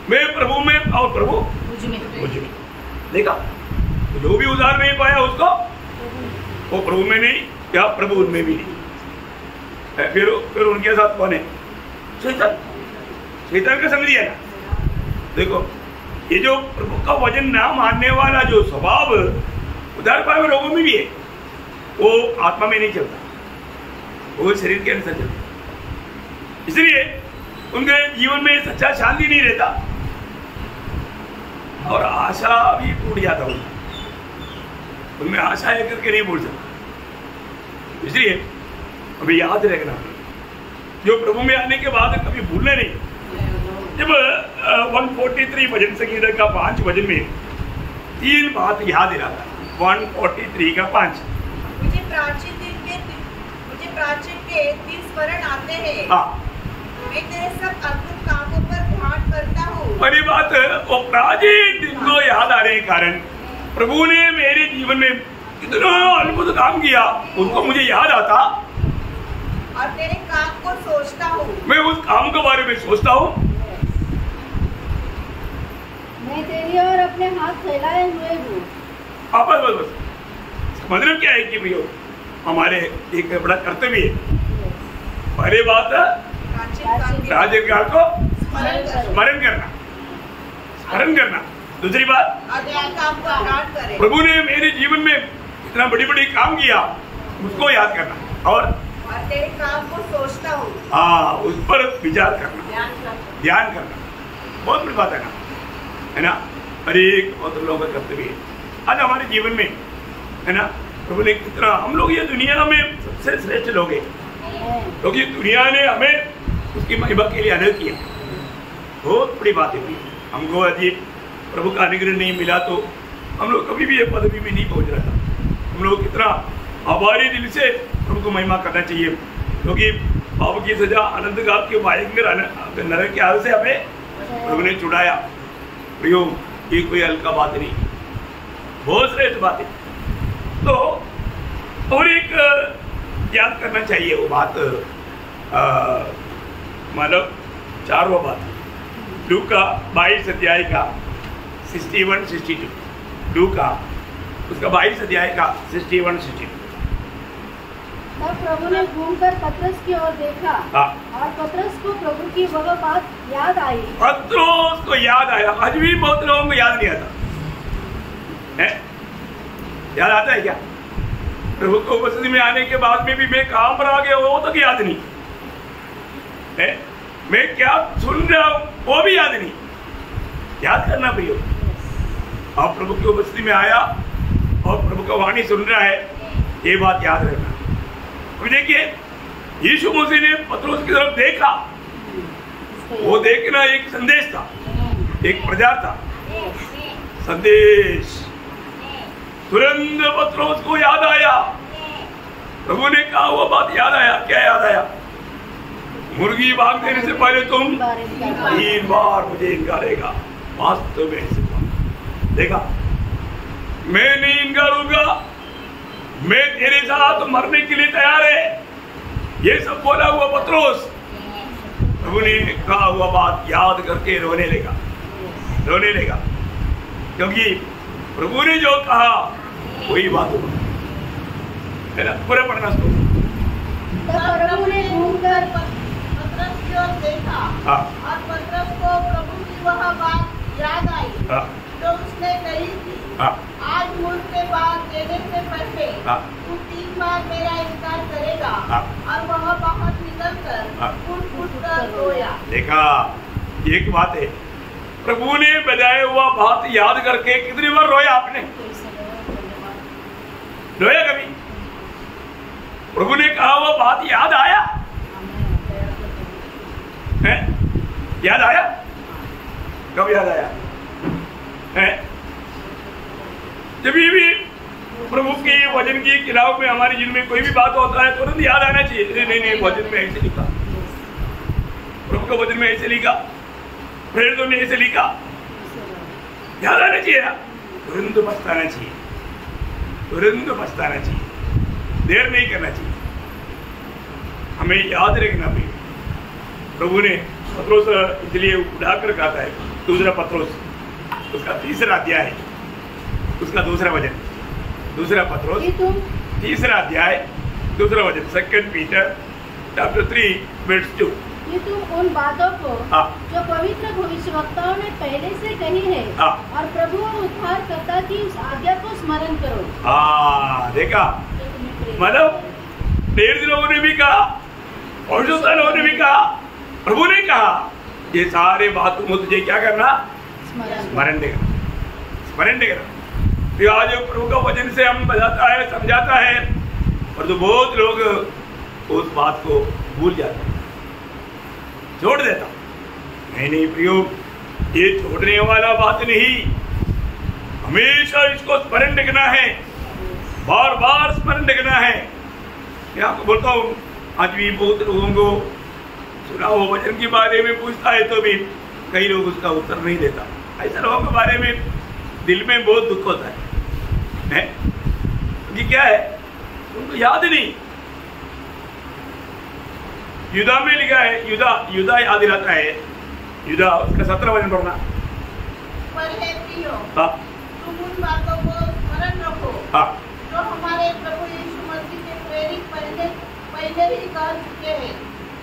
मैं प्रभु में और प्रभु मुझ में। देखा, जो भी उधार नहीं पाया उसको वो प्रभु में नहीं, या प्रभु उनमें भी नहीं। फिर उनके साथ कौन है? शैतान। शैतान का संग दिया ना। देखो, ये जो प्रभु का वचन ना मानने वाला जो स्वभाव उधार पाए हुए लोगों में भी है, वो आत्मा में नहीं चलता, वो शरीर के अनुसार चलता। इसलिए उनके जीवन में सच्चा शांति नहीं रहता और आशा भी टूट जाता उनमें आशा है करके नहीं बोल सकता। इसलिए अभी याद रखना, जो प्रभु में आने के बाद कभी भूलने नहीं। जब 143 भजन संगीत का 5 भजन में 3 बात याद दिला था। 143 का 5, मुझे प्राचीन के 3 स्मरण आते हैं। मैं तेरे सब अद्भुत कामों पर ध्यान करता हूँ। पहली बात, वो प्राचीन दिन को याद आने के कारण प्रभु ने मेरे जीवन में कितना अद्भुत काम किया, उनको मुझे याद आता और तेरे काम को सोचता हूँ। मैं उस काम के बारे में सोचता हूँ। मैं तेरी ओर अपने हाथ फैलाए हुए हूँ। बस मतलब क्या है कि भैया हमारे एक बड़ा कर्तव्य है। पहली बात, प्राचीन काल को स्मरण करना। दूसरी बात, प्रभु ने मेरे जीवन में इतना बड़ी बड़ी काम किया, उसको याद करना और तेरे काम को सोचता हूँ। उस पर विचार करना, ध्यान करना, बहुत बड़ी बात है ना। हर एक बहुत लोगों का कर्तव्य है आज हमारे जीवन में, है ना। प्रभु ने कितना, हम लोग ये दुनिया में सबसे श्रेष्ठ लोग हैं, क्योंकि दुनिया ने हमें उसकी महिमा के लिए अलग किया। बहुत बड़ी बात है। हमको यदि प्रभु का अनुग्रह नहीं मिला तो हम लोग कभी भी ये पदवी में नहीं पहुंच रहा था। हम लोग कितना आभारी दिल से प्रभु को महिमा करना चाहिए, क्योंकि पाप की सजा अनंत काल के भयंकर नरक के हाल से हमें प्रभु ने छुड़ाया। भैया ये कोई हल्का बात नहीं, बहुत श्रेष्ठ बात है। तो और एक याद करना चाहिए वो बात, मतलब 4वां बात, लूका 22 अध्याय का 61-62। लूका उसका 22 अध्याय का 61-62। तब प्रभु ने घूमकर पतरस की ओर देखा और पतरस को प्रभु की वह बात याद आई। पतरस को याद आया। आज भी बहुत लोगों को याद नहीं आता है। याद आता है क्या? प्रभु को उपस्थिति में आने के बाद में भी मैं कहाँ पर आ गया वो तक याद नहीं है। मैं क्या सुन रहा हूँ वो भी याद नहीं। याद करना भैया, आप प्रभु की उपस्थिति में आया और प्रभु का वाणी सुन रहा है, ये बात याद रखना। अभी देखिए, यीशु मसीह ने पतरस की तरफ देखा, वो देखना एक संदेश था, एक प्रचार था, संदेश। तुरंत पतरस को याद आया, प्रभु ने कहा हुआ बात याद आया। क्या याद आया? मुर्गी भाग देने से पहले तुम 3 बार मुझे इनकारेगा। वास्तव में देखा, मैं नहीं इनकारूंगा, मैं तेरे साथ मरने के लिए तैयार है, ये सब बोला हुआ पत्रोस प्रभु ने कहा हुआ बात याद करके रोने लगा, क्योंकि प्रभु ने जो कहा वही बात हुआ है ना। पूरा पढ़ना उसको। प्रभु ने घूमकर पतरस की ओर देखा और पतरस को प्रभु की वह बात याद आई जो उसने कही थी, आज मुझ के बाद देने से पहले तू 3 बार मेरा इनकार करेगा। और वह बाहर निकलकर फूट कर रोया। देखा, एक बात है, प्रभु ने बताया हुआ बात याद करके कितनी बार रोया आपने? रोया कभी? प्रभु ने कहा हुआ बात याद आया है? याद आया? कब याद आया है? जब भी प्रभु के वचन की किताब में हमारे जिन में कोई भी बात होता है तुरंत याद आना चाहिए। नहीं, वचन में ऐसे लिखा, प्रभु का वचन में ऐसे लिखा, प्रेरितों ने ऐसे लिखा, याद आना चाहिए ना। तुरंत पछताना चाहिए, तुरंत पछताना चाहिए, देर नहीं करना चाहिए, हमें याद रखना भी। प्रभु ने पत्रोस इसलिए उठाकर कहता है, दूसरा पत्रोस उसका 3रा अध्याय, उसका 2रा वचन, 2 पत्रोस 3रा अध्याय 2रा वचन, 2 पीटर चैप्टर 3 वर्स 2। कि तुम उन बातों को जो पवित्र भविष्यवक्ताओं ने पहले से कही है और प्रभु और उद्धारकर्ता की उस आज्ञा को स्मरण करो। देखा, मतलब प्रेरित लोगों ने भी कहा, भविष्यवक्ता लोगों ने भी कहा, प्रभु ने कहा, ये सारे बातों को तुझे क्या करना? स्मरण देगा। तो आज प्रभु का वचन से हम बताता है, समझाता है, और तो बहुत लोग उस बात को भूल जाते हैं, छोड़ देता। नहीं प्रियो, ये छोड़ने वाला बात नहीं, हमेशा इसको स्मरण रखना है, बार बार स्मरण रखना है। मैं आपको बोलता हूँ, आज भी बहुत लोगों को सुना हुआ वचन के बारे में पूछता है तो भी कई लोग उसका उत्तर नहीं देता। ऐसे लोगों के बारे में दिल में बहुत दुख होता है कि क्या है, उनको याद नहीं। युदा में लिखा है, युदा याद रहता है, युदा उसका 17 वचन पढ़ना। पर हे प्रियो, तुम उन बातों को स्मरण रखो जो हमारे प्रभु यीशु मसीह के प्रेरित पहले ही कह चुके हैं।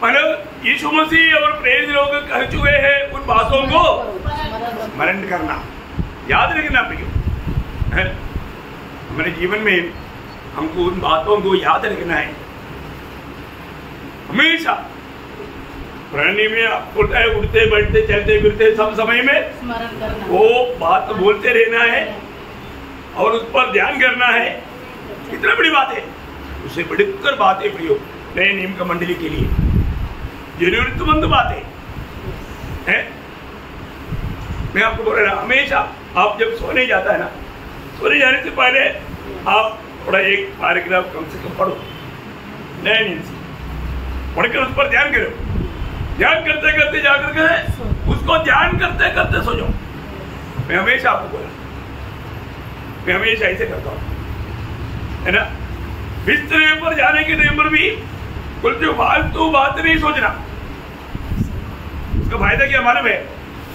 मतलब यीशु मसीह और प्रेरित लोग कह चुके हैं, उन बातों को स्मरण करना, याद रखना प्रियो है। हमारे जीवन में हमको उन बातों को याद रखना है हमेशा। प्राणी में बोलता है, उठते बैठते चलते फिरते सब समय में स्मरण करना, वो बात बोलते रहना है और उस पर ध्यान करना है। कितना बड़ी बात है, उससे बढ़कर बात है प्रियो, नए नियम का मंडली के लिए जरूरतमंद बात है। मैं आपको बोल रहा, हमेशा आप जब सोने जाता है ना, सोने जाने से पहले आप थोड़ा एक पैराग्राफ कम से कम पढ़ो, नए नियम से पढ़कर उस पर ध्यान करो। ध्यान करते करते जाकर के उसको ध्यान करते करते सो जाओ। मैं हमेशा आपको बोला, मैं हमेशा ऐसे करता हूँ, है ना। बिस्तरे पर जाने के टाइम पर भी बोलते फालतू बात नहीं सोचना। उसका फायदा क्या मालूम है?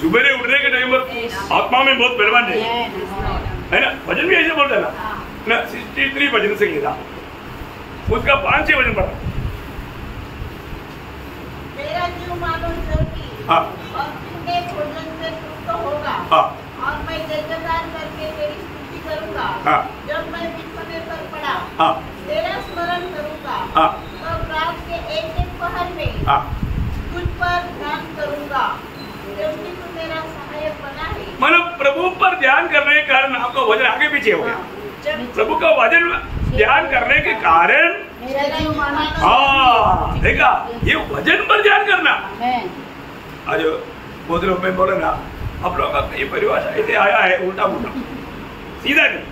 सुबह उठने के टाइम पर आत्मा में बहुत बलवान है ना। भजन भी ऐसे बोलते ना 63 भजन से था, उसका 5-6 भजन पढ़ा। मेरा जीव मानो ज्योति और तुमने भोजन से तृप्त होगा और मैं जयजयकार करके तेरी स्तुति करूंगा। जब मैं बिछौने पर पड़ा तेरा स्मरण करूंगा, तब रात के एक पहर में तुझ पर ध्यान करूंगा, क्योंकि तू मेरा सहायक बना है। मतलब प्रभु पर ध्यान करने के कारण आपका वजन आगे पीछे हो गया। प्रभु का वजन ध्यान करने के कारण, देखा, ये वजन पर ध्यान करना। आज बहुत लोग मैं बोले ना, आप लोगों का कई परिभाषा ऐसे आया है उल्टा पुल्टा, सीधा नहीं,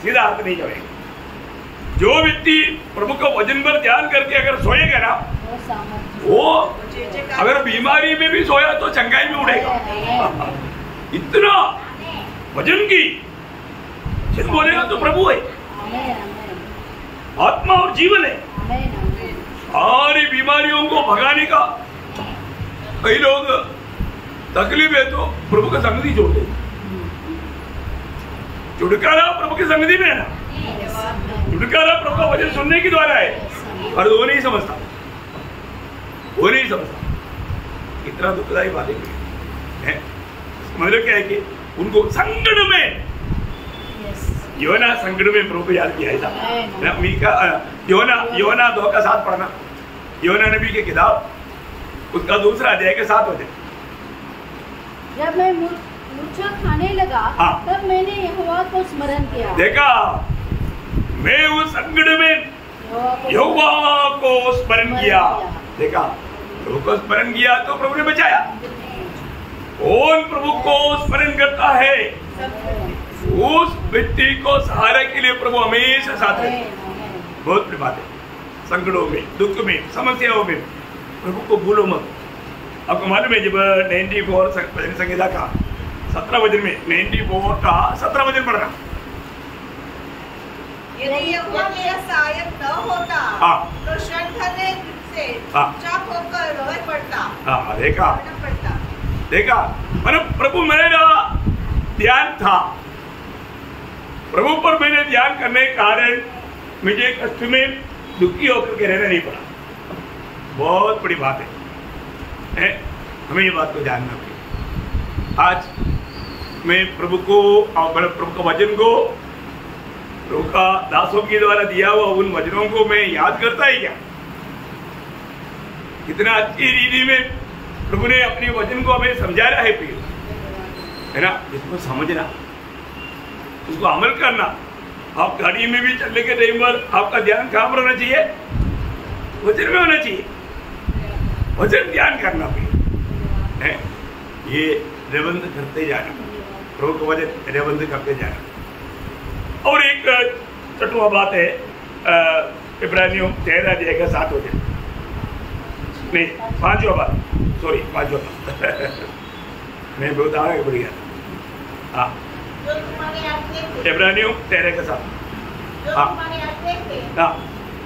सीधा अर्थ नहीं जाएगा। जो व्यक्ति प्रभु का वचन पर ध्यान करके अगर सोएगा ना, वो अगर बीमारी में भी सोया तो चंगाई में उड़ेगा। इतना वचन की जिस बोलेगा तो प्रभु है, आत्मा और जीवन है। सारी बीमारियों को भगाने का, कई लोग तकलीफ है तो प्रभु का संगति जोड़ दे, छुटकारा प्रभु की संगति में है ना, छुटकारा प्रभु का वचन सुनने के द्वारा है, और वो नहीं समझता, वो नहीं समझता। इतना दुखदायी बात है। मतलब क्या है कि उनको संकट में, योना संकट में प्रभु को याद किया था। मीका योना 2 का 7 पढ़ना, योना नबी की किताब उसका 2 अध्याय के 7 होते। जब मैं मूर्छा खाने लगा, तब मैंने यहोवा को स्मरण किया। देखा, मैं उस संकट में यहोवा को स्मरण किया। देखा, प्रभु को स्मरण किया तो प्रभु ने बचाया। कौन प्रभु को स्मरण करता है, उस व्यक्ति को सहारा के लिए प्रभु हमेशा साथ है। बहुत बड़ी बात है। संकटों में, दुख में, समस्याओं में प्रभु को भूलो मत। आपको मालूम है, जब 94 भजन संहिता का 17 वचन में, 94 का 17 वचन पढ़ना, यदि यहोवा मेरा सहायक न होता तो श्रद्धा से चुपचाप होकर रोना पड़ता। देखा, मतलब प्रभु मेरा ध्यान था, प्रभु पर मैंने ध्यान करने के कारण मुझे कष्ट में दुखी होकर के रहना नहीं पड़ा। बहुत बड़ी बात है, हमें ये बात को जानना चाहिए। आज मैं प्रभु को और प्रभु का वचन को, प्रभु का दासों के द्वारा दिया हुआ उन वचनों को मैं याद करता ही क्या। कितना अच्छी रीति में प्रभु ने अपने वचन को हमें समझाया है, प्रिय है ना। इसको समझना, उसको अमल करना। आप गाड़ी में भी चलने के टाइम पर आपका ध्यान कहाँ पर होना चाहिए, वचन में होना चाहिए। वचन ध्यान करना है, ये रेबंद करते जाना, प्रभु को वचन रेबंद करते जाना। और एक 6वां बात है, इब्रानियों 13 अध्याय का 7 वचन, नहीं 5वां बात, सॉरी 5वां बात मैं बहुत आगे बढ़ गया। हाँ, इब्रानियों 13 के 7। हाँ,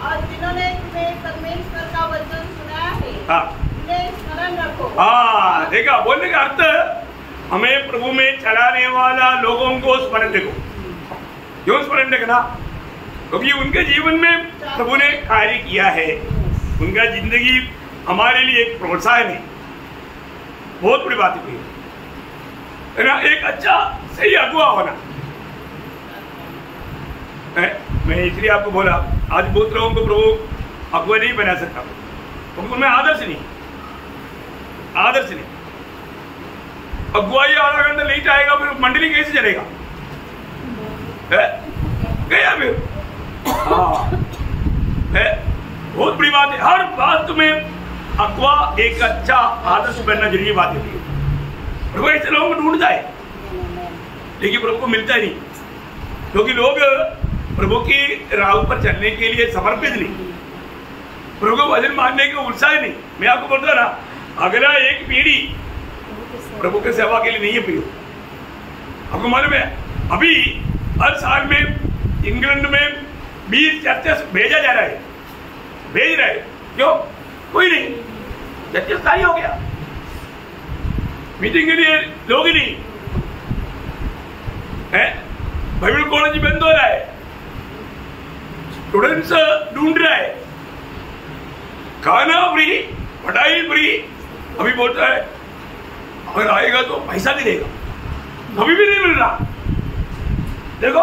और जिन्होंने तुम्हें परमेश्वर का वचन सुनाया है, उन्हें स्मरण रखो। हाँ, देखा, बोलने का अर्थ हमें प्रभु में चलाने वाला लोगों को स्मरण रखो। क्यों स्मरण रखना? क्योंकि उनके जीवन में प्रभु ने कार्य किया है, उनका जिंदगी हमारे लिए एक प्रोत्साहन है। बहुत बड़ी बात है ना, एक अच्छा सही अगुआ होना है। मैं इसलिए आपको बोला, आज बहुत लोगों को प्रभु अगुआ नहीं बना सकता, क्योंकि उनमें आदर्श नहीं। अगुवाई आधा घंटा लेट आएगा, फिर मंडली कैसे चलेगा? गया फिर। हाँ, बहुत बड़ी बात है। हर बात में अगुआ एक अच्छा आदर्श बनना जरूरी बात है। प्रभु ऐसे लोगों को ढूंढता है, लेकिन प्रभु को मिलता नहीं, क्योंकि लोग प्रभु की राह पर चलने के लिए समर्पित नहीं, प्रभु को वचन मानने के उत्साह नहीं। मैं आपको बोलता ना, अगला एक पीढ़ी प्रभु के सेवा के लिए नहीं है प्रियो। आपको मालूम है, अभी हर साल में इंग्लैंड में 20 चर्चेस भेजा जा रहा है, भेज रहा है। क्यों? कोई नहीं, चर्चेस खाली हो गया, मीटिंग के लिए लोग ही नहीं है। बाइबल कॉलेज बंद हो रहा है, स्टूडेंट्स ढूंढ रहा है, खाना फ्री, पढ़ाई फ्री। अभी बोलता है अगर आएगा तो पैसा भी देगा, अभी भी नहीं मिल रहा। देखो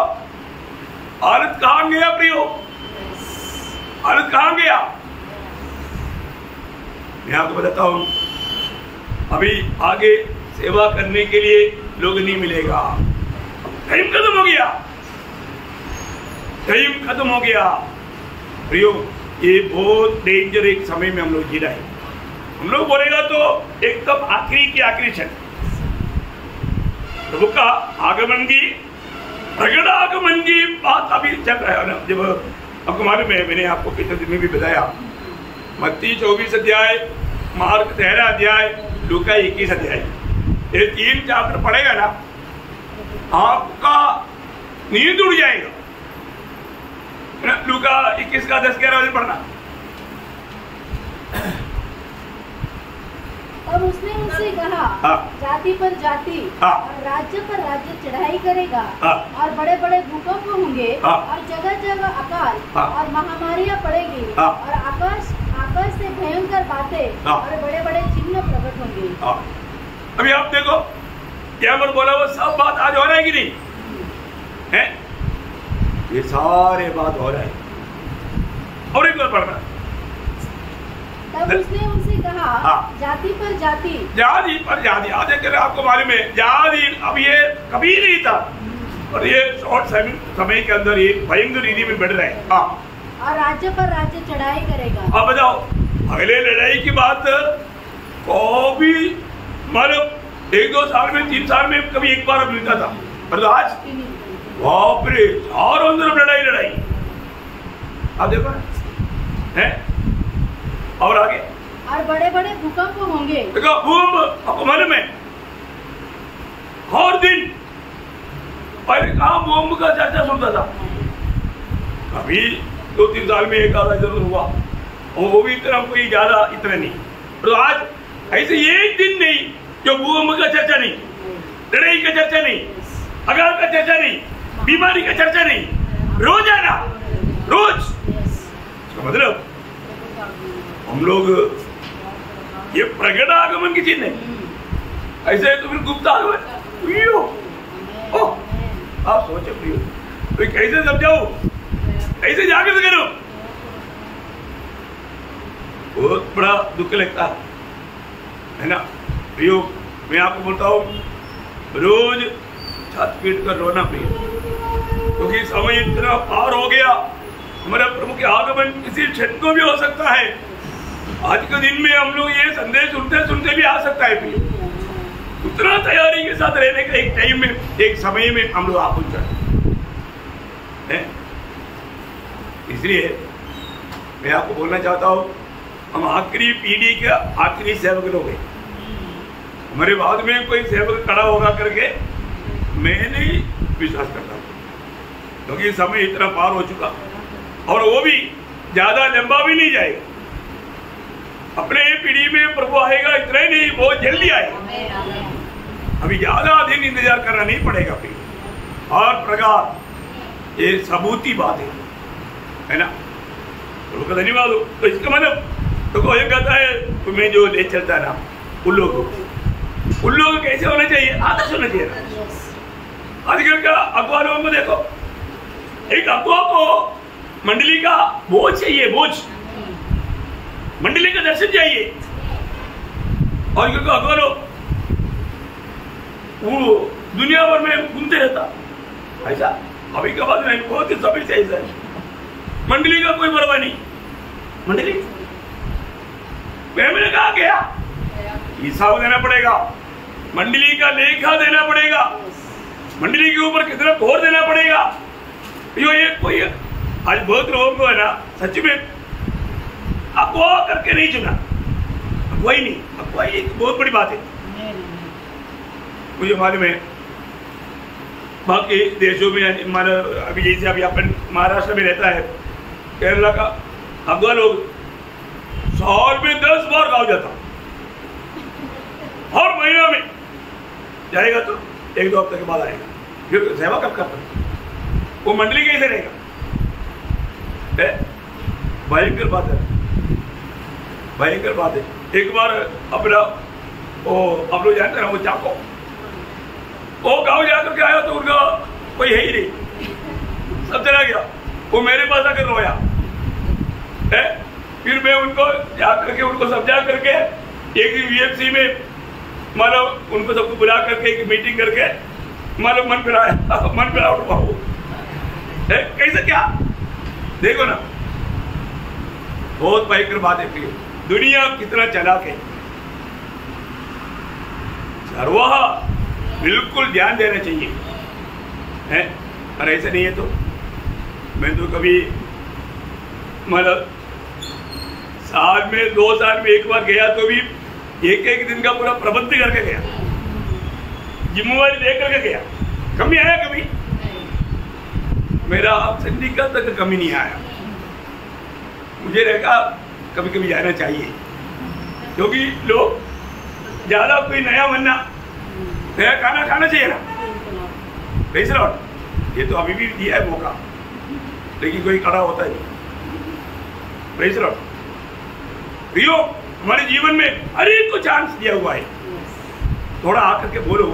हालत कहां गया प्रियो, हालत कहां गया। मैं आपको बताता हूं, अभी आगे सेवा करने के लिए लोग नहीं मिलेगा। टाइम खत्म हो गया, टाइम खत्म हो गया प्रियो। ये बहुत डेंजर एक समय में हम लोग जी रहे हैं। हम लोग बोलेगा तो एकदम आखिरी की आखिरी क्षण प्रभु का आगमन की, प्रगट आगमन की बात अभी चल रहा है ना। जब आपको मालूम है, मैंने आपको पिछले दिन में भी बताया, मत्ती 24 अध्याय, मार्क 13 अध्याय, लूका 21 अध्याय, ये 3 चैप्टर पढ़ेगा ना, आपका नींद उड़ जाएगा। लूका 21 का 10-11 बजे पढ़ना। और उसने उनसे कहा, जाति पर जाति और राज्य पर राज्य चढ़ाई करेगा, और बड़े बड़े भूकंप होंगे, और जगह जगह अकाल और महामारियां पड़ेगी, और आकाश से भयंकर बातें और बड़े बड़े चिन्ह प्रकट होंगे। अभी आप देखो क्या पर बोला, वो सब बात आज हो रहा है कि नहीं है? ये सारे बात हो रहा है। और एक बार पढ़ना। तब उसने उनसे कहा, जाति पर जाति, जाति पर जाति। आज अगर आपको मालूम है, जाति अब ये कभी नहीं था, और ये शॉर्ट समय के अंदर ये भयंकर रीति में बढ़ रहा है। और राज्य पर राज्य चढ़ाई करेगा। अब बताओ, अगले लड़ाई की बात को भी मतलब 1-2 साल में, 3 साल में कभी एक बार मिलता था, पर आज बाप रे, चारों तरफ लड़ाई। आप देखो है, और आगे, और बड़े बड़े भूकंप होंगे। देखो भूकंप, आपको मालूम है हर दिन पहले कहाँ भूकंप का चर्चा सुनता था, अभी 2-3 साल में एक आधा जरूर हुआ, और वो भी इतना कोई ज्यादा इतना नहीं। तो आज ऐसे एक दिन नहीं जो भूकंप का चर्चा नहीं, लड़ाई का चर्चा नहीं, अकाल का चर्चा नहीं, बीमारी का चर्चा नहीं, रोजाना रोज। इसका मतलब हम लोग ये प्रकट आगमन की चीज नहीं, ऐसे तो फिर गुप्त आगमन। आप सोचे प्रियो, तो कैसे समझाओ, कैसे जागृत करो? बहुत बड़ा दुख लगता है ना प्रियो। मैं आपको बोलता हूँ, रोज छाती पीट कर रोना प्रियो, क्योंकि समय इतना पार हो गया। हमारा प्रभु के आगमन किसी क्षण को भी हो सकता है। आज के दिन में हम लोग ये संदेश सुनते सुनते भी आ सकता है प्रियो। उतना तैयारी के साथ रहने का एक टाइम में, एक समय में हम लोग आ हैं। इसलिए मैं आपको बोलना चाहता हूँ, हम आखिरी पीढ़ी के आखिरी सेवक लोग हैं। हमारे बाद में कोई सेवक खड़ा होगा करके मैं नहीं विश्वास करता, क्योंकि समय इतना पार हो चुका, और वो भी ज्यादा लंबा भी नहीं जाएगा। अपने पीढ़ी में प्रभु आएगा, इतना ही नहीं, बहुत जल्दी आएगा। अभी ज्यादा दिन इंतजार करना नहीं पड़ेगा फिर। और प्रकार ये सबूती बात है ना, प्रभु का धन्यवाद हो। तो इसका मतलब तो कोई कहता है तुम्हें जो ले चलता है ना, उन लोगों कैसे होना चाहिए, आदर्श होना चाहिए ना। आजकल का अगुवा लोगों को देखो, एक अगुवा को मंडली का बोझ चाहिए, बोझ, मंडली का दर्शन चाहिए। और क्योंकि अगुवा लोग वो दुनिया भर में घूमते रहता, ऐसा अभी का बात नहीं, बहुत ही सभी से ऐसा है। मंडली का कोई परवाह नहीं, मंडली मैंने कहा गया हिसाब देना पड़ेगा, मंडली का लेखा देना पड़ेगा, मंडली के ऊपर कितना घोर देना पड़ेगा। यो ये कोई आज बहुत लोगों को है ना, सच में अगुवा करके नहीं चुना, अगुवाई नहीं, अगुवाई एक बहुत बड़ी बात है। मुझे मालूम है बाकी देशों में, मानो अभी जैसे अभी अपन महाराष्ट्र में रहता है, केरला का अगुवा लोग साल में 10 बार गाँव जाता, हर महीना में जाएगा तो 1-2 हफ्ते के बाद आएगा। फिर सेवा कब करता, वो मंडली कैसे रहेगा? भयंकर बात है, भयंकर बात है। एक बार अपना वो आप लोग जानते हैं वो चाको, वो गाँव जाकर के आया तो उनका कोई है ही नहीं, सब चला गया। वो मेरे पास आकर रोया, फिर मैं उनको जाकर के उनको समझा करके एक दिन VFC में मतलब उनको सबको बुला करके एक मीटिंग करके मतलब मन फिरा उठवा हो कैसे क्या देखो ना, बहुत भयंकर बात है प्रिय। दुनिया कितना चालाक है, सर्वहा बिल्कुल ध्यान देना चाहिए है, और ऐसा नहीं है तो मैं तो कभी मतलब साल में 2 साल में एक बार गया तो भी एक दिन का पूरा प्रबंध करके गया, जिम्मेवारी लेकर के गया। कमी आया कभी? मेरा संडे का तक कमी नहीं आया। मुझे रहेगा कभी कभी जाना चाहिए, क्योंकि लोग ज्यादा कोई नया बनना, नया खाना खाना चाहिए ना। ये तो अभी भी दिया है मौका, लेकिन कोई खड़ा होता नहीं। प्रियो, हमारे जीवन में हर एक को चांस दिया हुआ है। थोड़ा आकर के बोलो,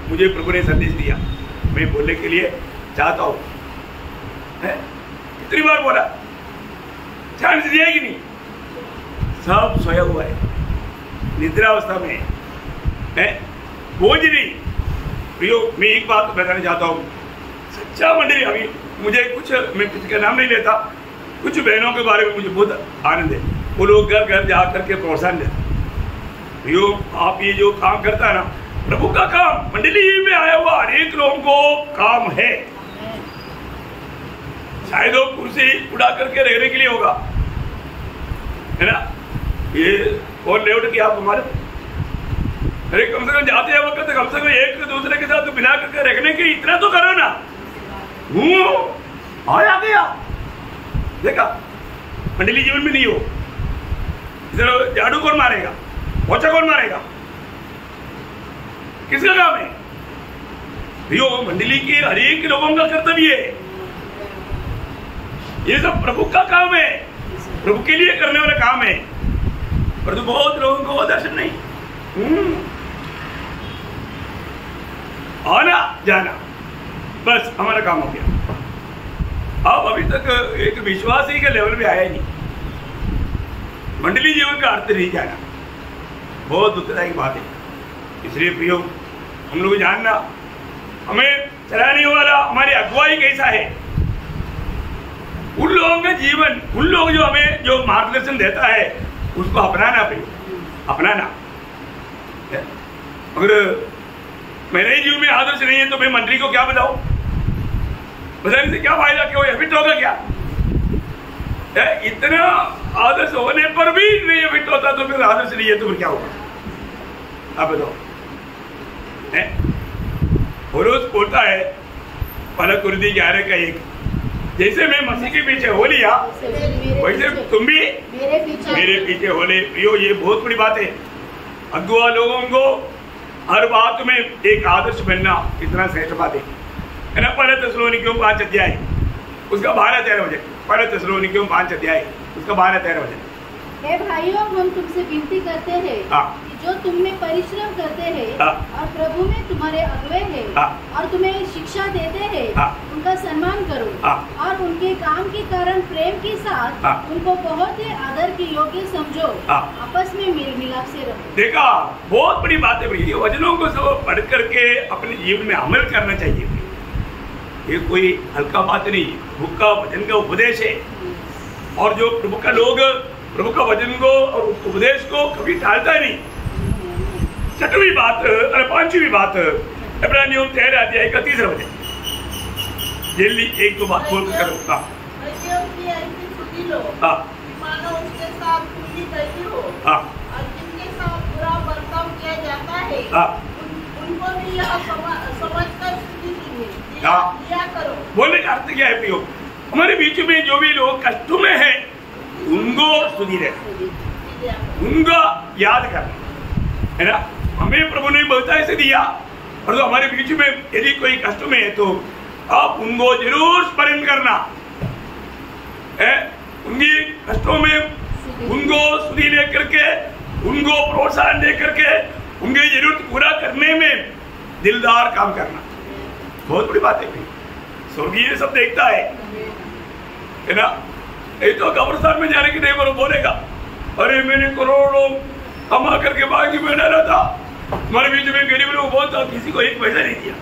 मुझे प्रभु ने संदेश दिया, मैं बोलने के लिए चाहता हूँ। कितनी बार बोला, चांस दिया कि नहीं? सब सोया हुआ है, निद्रावस्था में है, बोझ नहीं। प्रियो, मैं एक बात बताना चाहता हूँ, सच्चा मंडली, अभी मुझे कुछ, मैं किसी का नाम नहीं लेता, कुछ बहनों के बारे में मुझे बहुत आनंद है। वो लोग घर घर जा करके प्रोत्साहन देते। प्रियो, आप ये जो काम करता है ना, प्रभु का काम, मंडली में आया हुआ हर एक लोगों को काम है। शायद वो कुर्सी उड़ा करके रहने के लिए होगा, है ना? ये और लेवट की आप हमारे, अरे कम से कम जाते हैं वक्त कम से कम एक दूसरे के साथ मिला करके रखने के इतना तो करो ना। आया गया, देखा मंडली जीवन में नहीं हो, इधर झाड़ू कौन मारेगा, पोछा कौन मारेगा, किसका काम है? यो मंडली के हर एक लोगों का कर्तव्य है। ये सब प्रभु का काम है, प्रभु के लिए करने वाला काम है। पर तो बहुत लोगों को दर्शन नहीं, आना जाना बस हमारा काम हो गया। अब अभी तक एक विश्वासी के लेवल में आया ही नहीं। मंडली जीवन का अर्थ नहीं जाना, बहुत दुखदायक बात है। इसलिए प्रियो, हम लोग जानना, हमें चलाने वाला हमारी अगुवाई कैसा है, उन लोगों का जीवन, उन लोग जो हमें जो मार्गदर्शन देता है उसको अपनाना प्रियो, अपनाना। अगर मेरे जीवन में आदर्श नहीं है तो मैं मंडली को क्या बताऊं? बताने से क्या फायदा, क्यों फिट होगा क्या? इतना आदर्श होने पर भी नहीं फिट होता तो फिर आदर्श नहीं है तो फिर क्या होगा? आप बताओ। रोज बोलता है पलक कुर्दी 11 का 1, जैसे मैं मसीह के पीछे हो लिया वैसे तुम भी मेरे पीछे हो ले। प्रियो, ये बहुत बड़ी बात है। अगुआ लोगों को हर बात में एक आदर्श बनना कितना श्रेष्ठ बात है ना? पहले थिस्सलुनीकियों 5 अध्याय उसका 12-13 वचन, पहले थिस्सलुनीकियों 5 अध्याय उसका 12-13 वचन। हे भाइयों, हम तुमसे विनती करते हैं कि जो तुम में परिश्रम करते हैं और प्रभु में तुम्हारे अगुवे हैं और तुम्हें शिक्षा देते हैं, उनका सम्मान करो और उनके काम के कारण प्रेम के साथ उनको बहुत ही आदर के योग्य समझो, आपस में मेल मिलाप से रहो। देखा, बहुत बड़ी बात है भैया। वचनों को सब पढ़ करके अपने जीवन में अमल करना चाहिए। ये कोई हल्का बात नहीं, प्रभु का वचन का उपदेश है। और जो प्रभु का लोग प्रभु का वचन को और उपदेश को कभी टालता नहीं। 6वीं बात, 5वीं बात, इब्रानियों 13 अध्याय का 3 वचन। जल्दी एक दो बात बोल कर रुकता। मानो उसके साथ पूरी करती हो और जिनके साथ बुरा बर्ताव किया जाता है उनको भी यह समझकर दिया करो। बोलने का अर्थ क्या है प्रियो? हमारे बीच में जो भी लोग कष्ट में है उनको स्तुति देना, उनका याद करना, है ना? हमें प्रभु ने बहुत ऐसे दिया, और तो हमारे बीच में यदि कोई कष्ट में है तो आप उनको जरूर स्मरण करना है। उनकी कष्टों में उनको स्तुति दे करके, उनको प्रोत्साहन दे करके, उनकी जरूरत पूरा करने में दिलदार काम करना बहुत बड़ी बात है। स्वर्गीय सब देखता है ना? ये तो कब्रिस्तान में जाने की नहीं पर बोलेगा, अरे मैंने करोड़ों कमा करके बागी में डाला था, हमारे बीच में गरीब लोग बहुत था, किसी को एक पैसा नहीं दिया।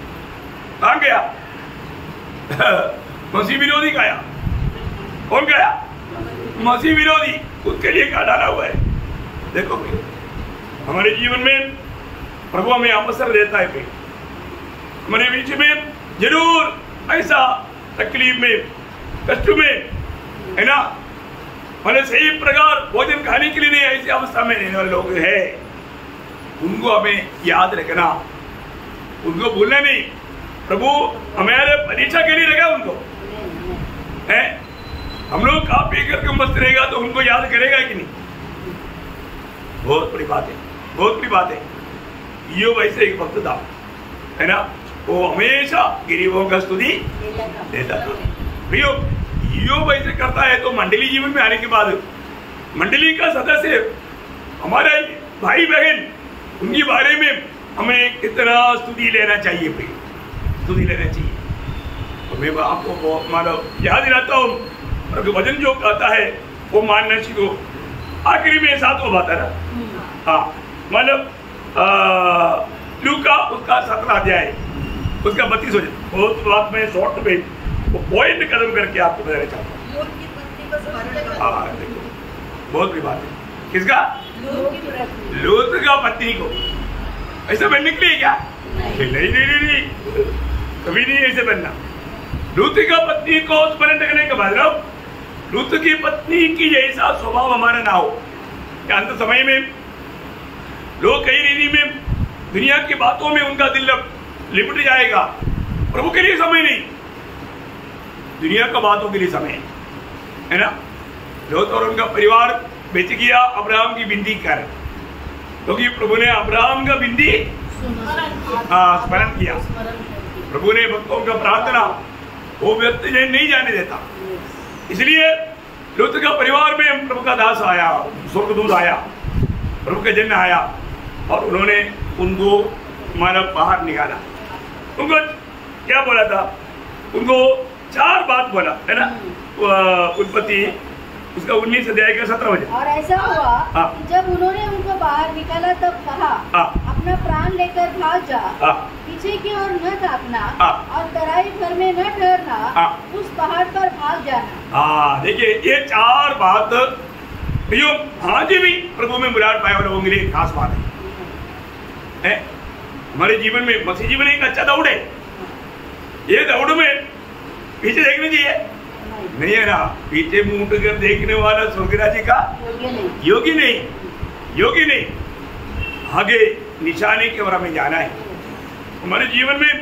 कहाँ गया? मसीह विरोधी गया। कौन गया? मसीह विरोधी, उसके लिए क्या डाला हुआ है। देखो भाई, हमारे जीवन में प्रभु हमें अवसर देता है भाई, हमारे बीच में जरूर ऐसा तकलीफ में, कष्ट में है ना। मतलब सही प्रकार भोजन खाने के लिए नहीं, ऐसी अवस्था में रहने वाले लोग हैं, उनको हमें याद रखना, उनको भूलना नहीं। प्रभु हमारे परीक्षा के लिए रखा उनको है। हम लोग खा पी करके मस्त रहेगा तो उनको याद करेगा कि नहीं? बहुत बड़ी बात है, बहुत बड़ी बात है। यो वैसे एक भक्त था, है ना, वो हमेशा गरीबों का स्तुति देता था। प्रियो, यो वैसे करता है तो मंडली जीवन में आने के बाद मंडली का सदस्य हमारे भाई बहन, उनके बारे में हमें कितना स्तुति लेना चाहिए, प्रियो, स्तुति लेना चाहिए। तो मैं आपको मतलब याद दिलाता हूँ, वचन जो कहता है वो मानना सीखो। आखिरी में साथ वो बात है ना, हाँ, मतलब लूका उसका 17 अध्याय उसका 32 हो जाए। बहुत बात में शॉर्ट में वो पॉइंट कदम करके आपको बताना चाहता हूँ। हाँ देखो, बहुत बड़ी बात है। किसका? लूत का पत्नी को ऐसा बनने के लिए क्या? नहीं, कभी नहीं ऐसे बनना। लूत का पत्नी को स्मरण रखने का मतलब लूत की पत्नी की जैसा स्वभाव हमारा ना हो। क्या अंत समय में लोग कई रीति में दुनिया की बातों में उनका दिल लिपट जाएगा, प्रभु के लिए समय नहीं, दुनिया का बातों के लिए समय है ना। लोग और उनका परिवार बेच गया अब्राहम की विनती कर, क्योंकि प्रभु ने अब्राहम का विनती स्मरण किया। प्रभु ने भक्तों का प्रार्थना वो व्यक्ति नहीं जाने देता, इसलिए लूत का परिवार में प्रभु का दास आया, स्वर्गदूत आया, प्रभु का जन आया और उन्होंने उनको मानव बाहर निकाला। उनको क्या बोला था? उनको 4 बात बोला है ना, उत्पत्ति उसका 19 अध्याय का 17 बजे। और ऐसा हुआ कि जब उन्होंने उनको बाहर निकाला तब कहा, अपना प्राण लेकर भाग जा, पीछे की ओर न ताकना और तराई भर में न ठहरना, उस पहाड़ पर भाग जाना। हाँ देखिए, ये 4 बात हाँ जी भी प्रभु में मुराद पाए वाले लोगों के लिए खास बात है। हमारे जीवन में मसीह जीवन एक अच्छा दौड़ है। ये दौड़ में पीछे देखने चाहिए नहीं है ना, पीछे मुंह कर देखने वाला स्वर्गराज का योगी नहीं, आगे निशाने के ओर हमें जाना है। हमारे जीवन में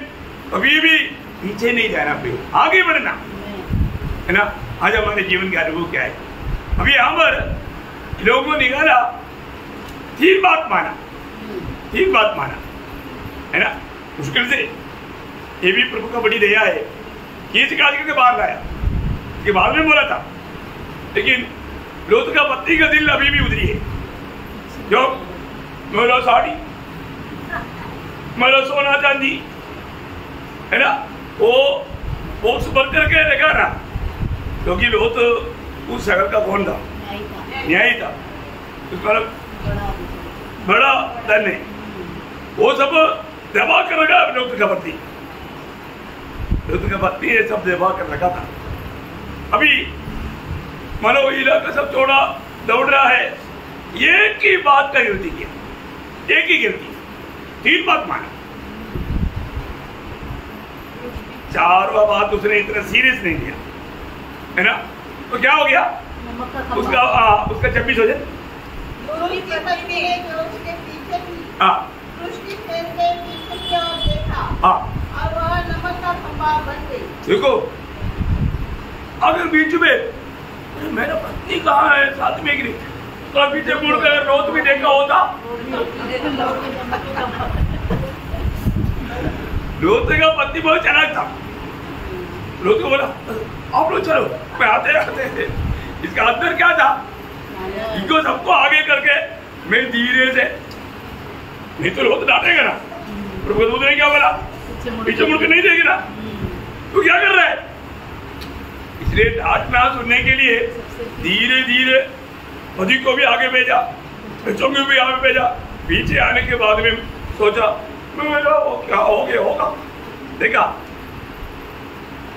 कभी भी पीछे नहीं जाना, आगे बढ़ना है ना। आज हमारे जीवन का अनुभव क्या है? अभी यहाँ पर लोगों ने निकाला 3 बात माना है ना, मुश्किल से। ये भी प्रभु का बड़ी दया है, खींच काट करके बाहर लाया, के बाद में बोला था, लेकिन लूत का पत्नी का दिल अभी भी उधरी है। जो मेरा साड़ी, मेरा सोना चांदी है ना, वो बॉक्स बंद करके रखा ना, क्योंकि लूत उस शहर का कौन था? न्यायी था, उसका बड़ा धन है, वो सब दबा कर रखा लूत का पत्नी ने सब दबा कर रखा था। अभी मानो इलाका सब थोड़ा दौड़ रहा है, एक ही बात का गिनती किया, एक ही गिनती, 3 बात माना, 4वां बात उसने इतना सीरियस नहीं लिया है ना। तो क्या हो गया उसका 26 हो जाए। देखो, अगर बीच में मेरा पत्नी कहाँ है साथ में गिरी, तो पीछे मुड़कर रोज भी देखा होता। लोत का पत्नी बहुत चालाक था। लोत को बोला आप लोग चलो, मैं आते इसका अंदर क्या था, इनको सबको आगे करके मैं धीरे से, नहीं तो लोत डांटेगा ना। प्रभु ने क्या बोला? पीछे मुड़कर नहीं देगी ना, तू क्या कर रहा है? इसलिए डांटना सुनने के लिए धीरे धीरे पति को भी आगे भेजा, बच्चों को भी आगे भेजा। पीछे आने के बाद में सोचा वो क्या हो गया होगा, देखा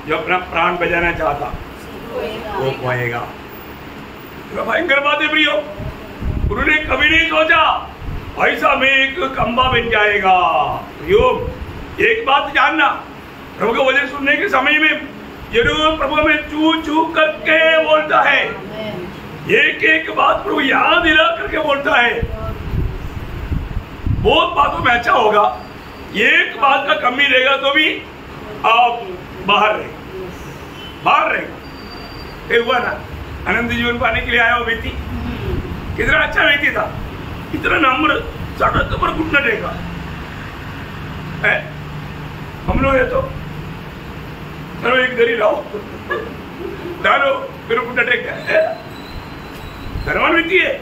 जो अपना प्राण बचाना चाहता वो खोएगा। भयंकर बात है प्रियो, उन्होंने कभी नहीं सोचा ऐसा में एक खंबा बन जाएगा। प्रियो, एक बात जानना, प्रभु का वचन सुनने के समय में जरूर प्रभु हमें चू चू करके बोलता है, एक एक बात प्रभु याद दिला करके बोलता है। बहुत बातों में अच्छा होगा, एक बात का कमी रहेगा तो भी आप बाहर रहेगा। हुआ ना, अनंत जीवन पाने के लिए आया वो व्यक्ति, कितना अच्छा व्यक्ति था, इतना नम्र, सड़क पर घुटना टेका। हम लोग है तो चलो एक दरी लाओ, डालो, फिर घुटना टेक गया। धनवान व्यक्ति है,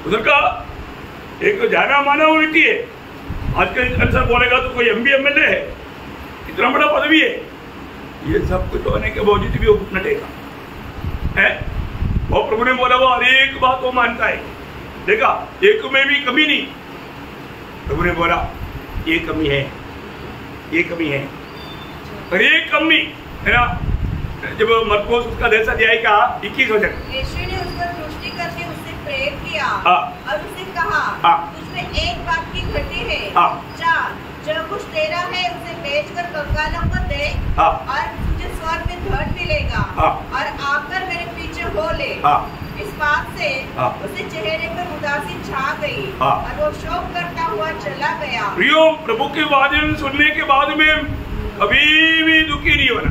उधर का एक तो जाना माना वो व्यक्ति है। आज के अनुसार बोलेगा तो कोई एमपी एमएलए है, इतना बड़ा पदवी है। ये सब कुछ होने के बावजूद भी वो घुटना टेका है। और प्रभु ने बोला वो हर एक बात वो मानता है। देखा, एक में भी कमी नहीं। प्रभु ने बोला ये कमी है, ये कमी है, और ये कमी है ना। जब मरकोस उसका 10 अध्याय का 21 वचन, यीशु ने उस पर दृष्टि करके उससे प्रेम किया और उससे कहा, तुझमें एक बात की घटी है, जा जो कुछ तेरा है उसे बेचकर कंगालों को दे और तुझे स्वर्ग में धन मिलेगा, और आकर मेरे पीछे हो ले। इस बात से उसके चेहरे पर उदासी छा गई और वो शोक करता हुआ चला गया। प्रियो, प्रभु के वचन सुनने के बाद में कभी भी दुखी नहीं होना,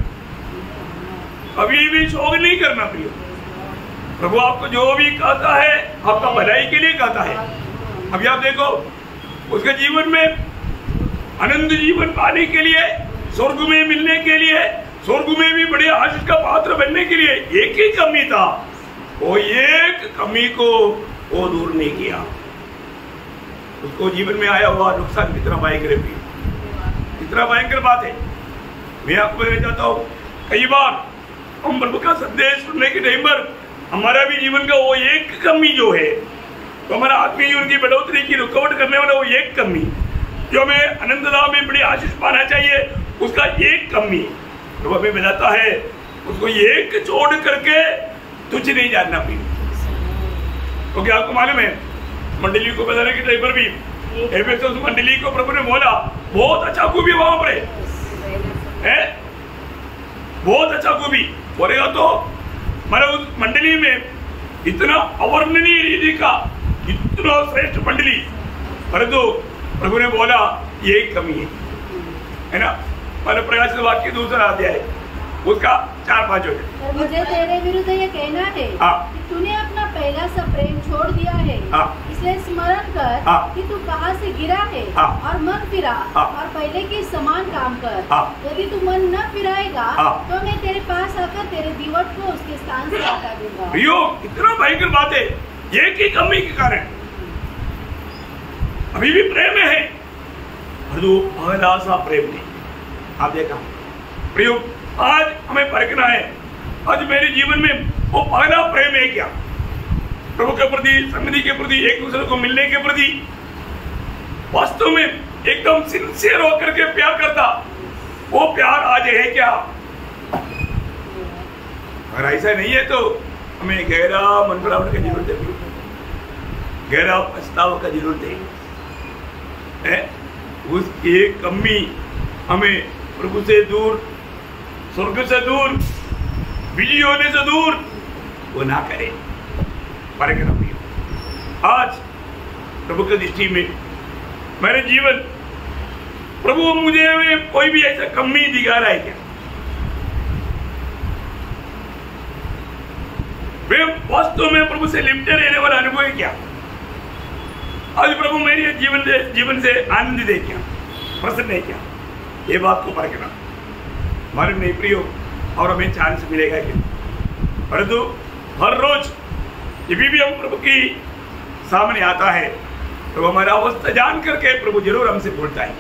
कभी भी शोक नहीं करना। प्रियो, प्रभु आपको जो भी कहता है आपका भलाई के लिए कहता है। अभी आप देखो, उसके जीवन में अनंत जीवन पाने के लिए, स्वर्ग में मिलने के लिए, स्वर्ग में भी बड़े आशीष का पात्र बनने के लिए एक ही कमी था। वो एक कमी को वो दूर नहीं किया। उसको जीवन में आया हुआ नुकसान कितना भयंकर है, कितना भयंकर बात है। मैं आपको कहना चाहता हूँ, कई बार हम प्रभु का संदेश सुनने के टाइम पर हमारा भी जीवन का वो एक कमी जो है, तो हमारा आत्मीय जीवन की बढ़ोतरी की रुकावट करने वाला वो एक कमी, जो हमें अनंत लाभ में बड़ी आशीष पाना चाहिए, उसका एक कमी प्रभु हमें बताता है। उसको एक छोड़ करके तुझे नहीं जानना पड़ी। क्योंकि आपको मालूम है, मंडली को बताने के टाइम पर भी एफेसस मंडली को प्रभु ने बोला बहुत अच्छा खूबी वहां पर है, बहुत अच्छा खूबी बोलेगा तो हमारे उस मंडली में इतना अवर्णनीय रीति का इतना श्रेष्ठ मंडली, परंतु प्रभु ने बोला ये कमी है ना। मैंने प्रकाशित वाक्य दूसरा अध्याय उसका 4-5 हो। मुझे तेरे विरुद्ध ये कहना है कि तूने अपना पहला सा प्रेम छोड़ दिया है। इसलिए स्मरण कर कि तू कहाँ से गिरा है और मन फिरा और पहले के समान काम कर। यदि तू मन न फिराएगा तो मैं तेरे पास आकर तेरे दीवट को उसके स्थान से हटा दूंगा। इतना भयंकर बात है, ये की कमी के कारण अभी भी प्रेम है, पहला सा प्रेम नहीं। आप देखा प्रियो, आज हमें परखना है, आज मेरे जीवन में वो पहला प्रेम है क्या? प्रभु के प्रति, संगति के प्रति, एक दूसरे को मिलने के प्रति वास्तव में एकदम सिंसियर होकर के प्यार करता, वो प्यार आज है क्या? अगर ऐसा नहीं है तो हमें गहरा मन परामर्श की जरूरत है, गहरा पछतावा का जरूरत है। उसकी एक कमी हमें प्रभु से दूर, स्वर्ग से दूर, विजय होने से दूर वो ना करे। आज प्रभु की दृष्टि में मेरे जीवन, प्रभु मुझे कोई भी ऐसा कमी दिखा रहा है क्या? वे वास्तव में प्रभु से लिपटे रहने वाला अनुभव है क्या? आज प्रभु मेरे जीवन से आनंदित है क्या, प्रसन्न है क्या? ये बात को परखना हमारे नहीं प्रियो, और हमें चांस मिलेगा क्या? परंतु हर रोज जब भी हम प्रभु की सामने आता है तो हमारा अवस्था जान करके प्रभु जरूर हमसे बोलता है।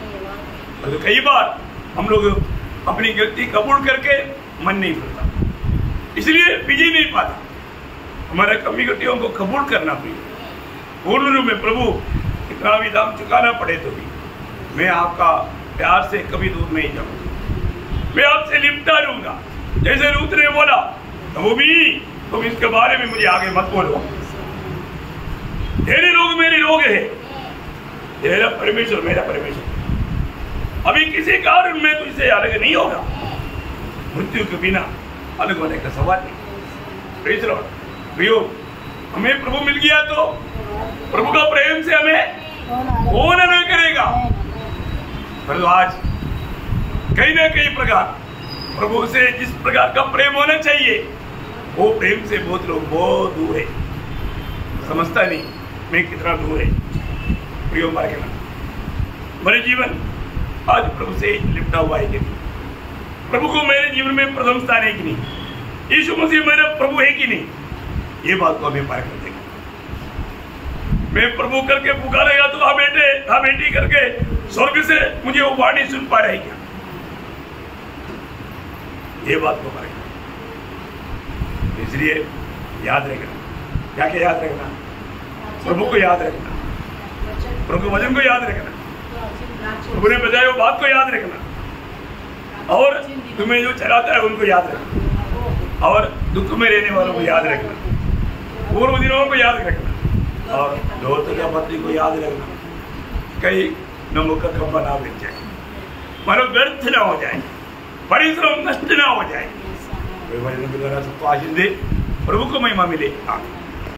तो कई बार हम लोग अपनी गलती कबूल करके मन नहीं भरता, इसलिए विजय नहीं पाता। हमारा कमी गलतियों को कबूल करना पड़ेगा पूर्ण रूप में। प्रभु कितना भी दाम चुकाना पड़े तो भी मैं आपका प्यार से कभी दूर नहीं जाऊंगा, मैं आपसे लिपटा लूंगा। जैसे रूत ने बोला, नबूमी तुम इसके बारे में मुझे आगे मत बोलो, तेरे लोग मेरे लोग है, तेरा परमेश्वर मेरा परमेश्वर, अभी किसी कारण में तुझसे अलग नहीं होगा। मृत्यु के बिना अलग होने का सवाल नहीं। Praise the Lord. प्रियो, हमें प्रभु मिल गया तो प्रभु का प्रेम से हमें कौन न करेगा। परंतु आज कहीं ना कहीं प्रकार प्रभु से जिस प्रकार का प्रेम होना चाहिए वो प्रेम से बहुत लोग बहुत दूर है, समझता नहीं मैं कितना दूर है। प्रियो, हमारे कहना मेरे जीवन आज प्रभु से लिपटा हुआ है कि नहीं, प्रभु को मेरे जीवन में प्रथम स्थान है कि नहीं, यीशु मसीह मेरा प्रभु है कि नहीं, ये बात को हमें पार कर देगा। मैं प्रभु करके पुकारेगा तो हाँ बेटे हाँ बेटी करके स्वर्ग से मुझे वो वाणी सुन पा रही क्या, ये बात को पार। इसलिए याद रखना, क्या क्या याद रखना, प्रभु को याद रखना, प्रभु के वचन को याद रखना, प्रभु ने बताया वो बात को याद रखना, और तुम्हें जो चलाता है उनको याद रखना, और दुख में रहने वालों को याद रखना, पूर्व दिनों को याद रखना, और लोथ के पत्नी को याद रखना। कहीं नमक का खंभा ना बन जाए, मानो व्यर्थ ना हो जाए, परिश्रम नष्ट ना हो जाए। सबको आशीष दे, प्रभु को महिमा मिले।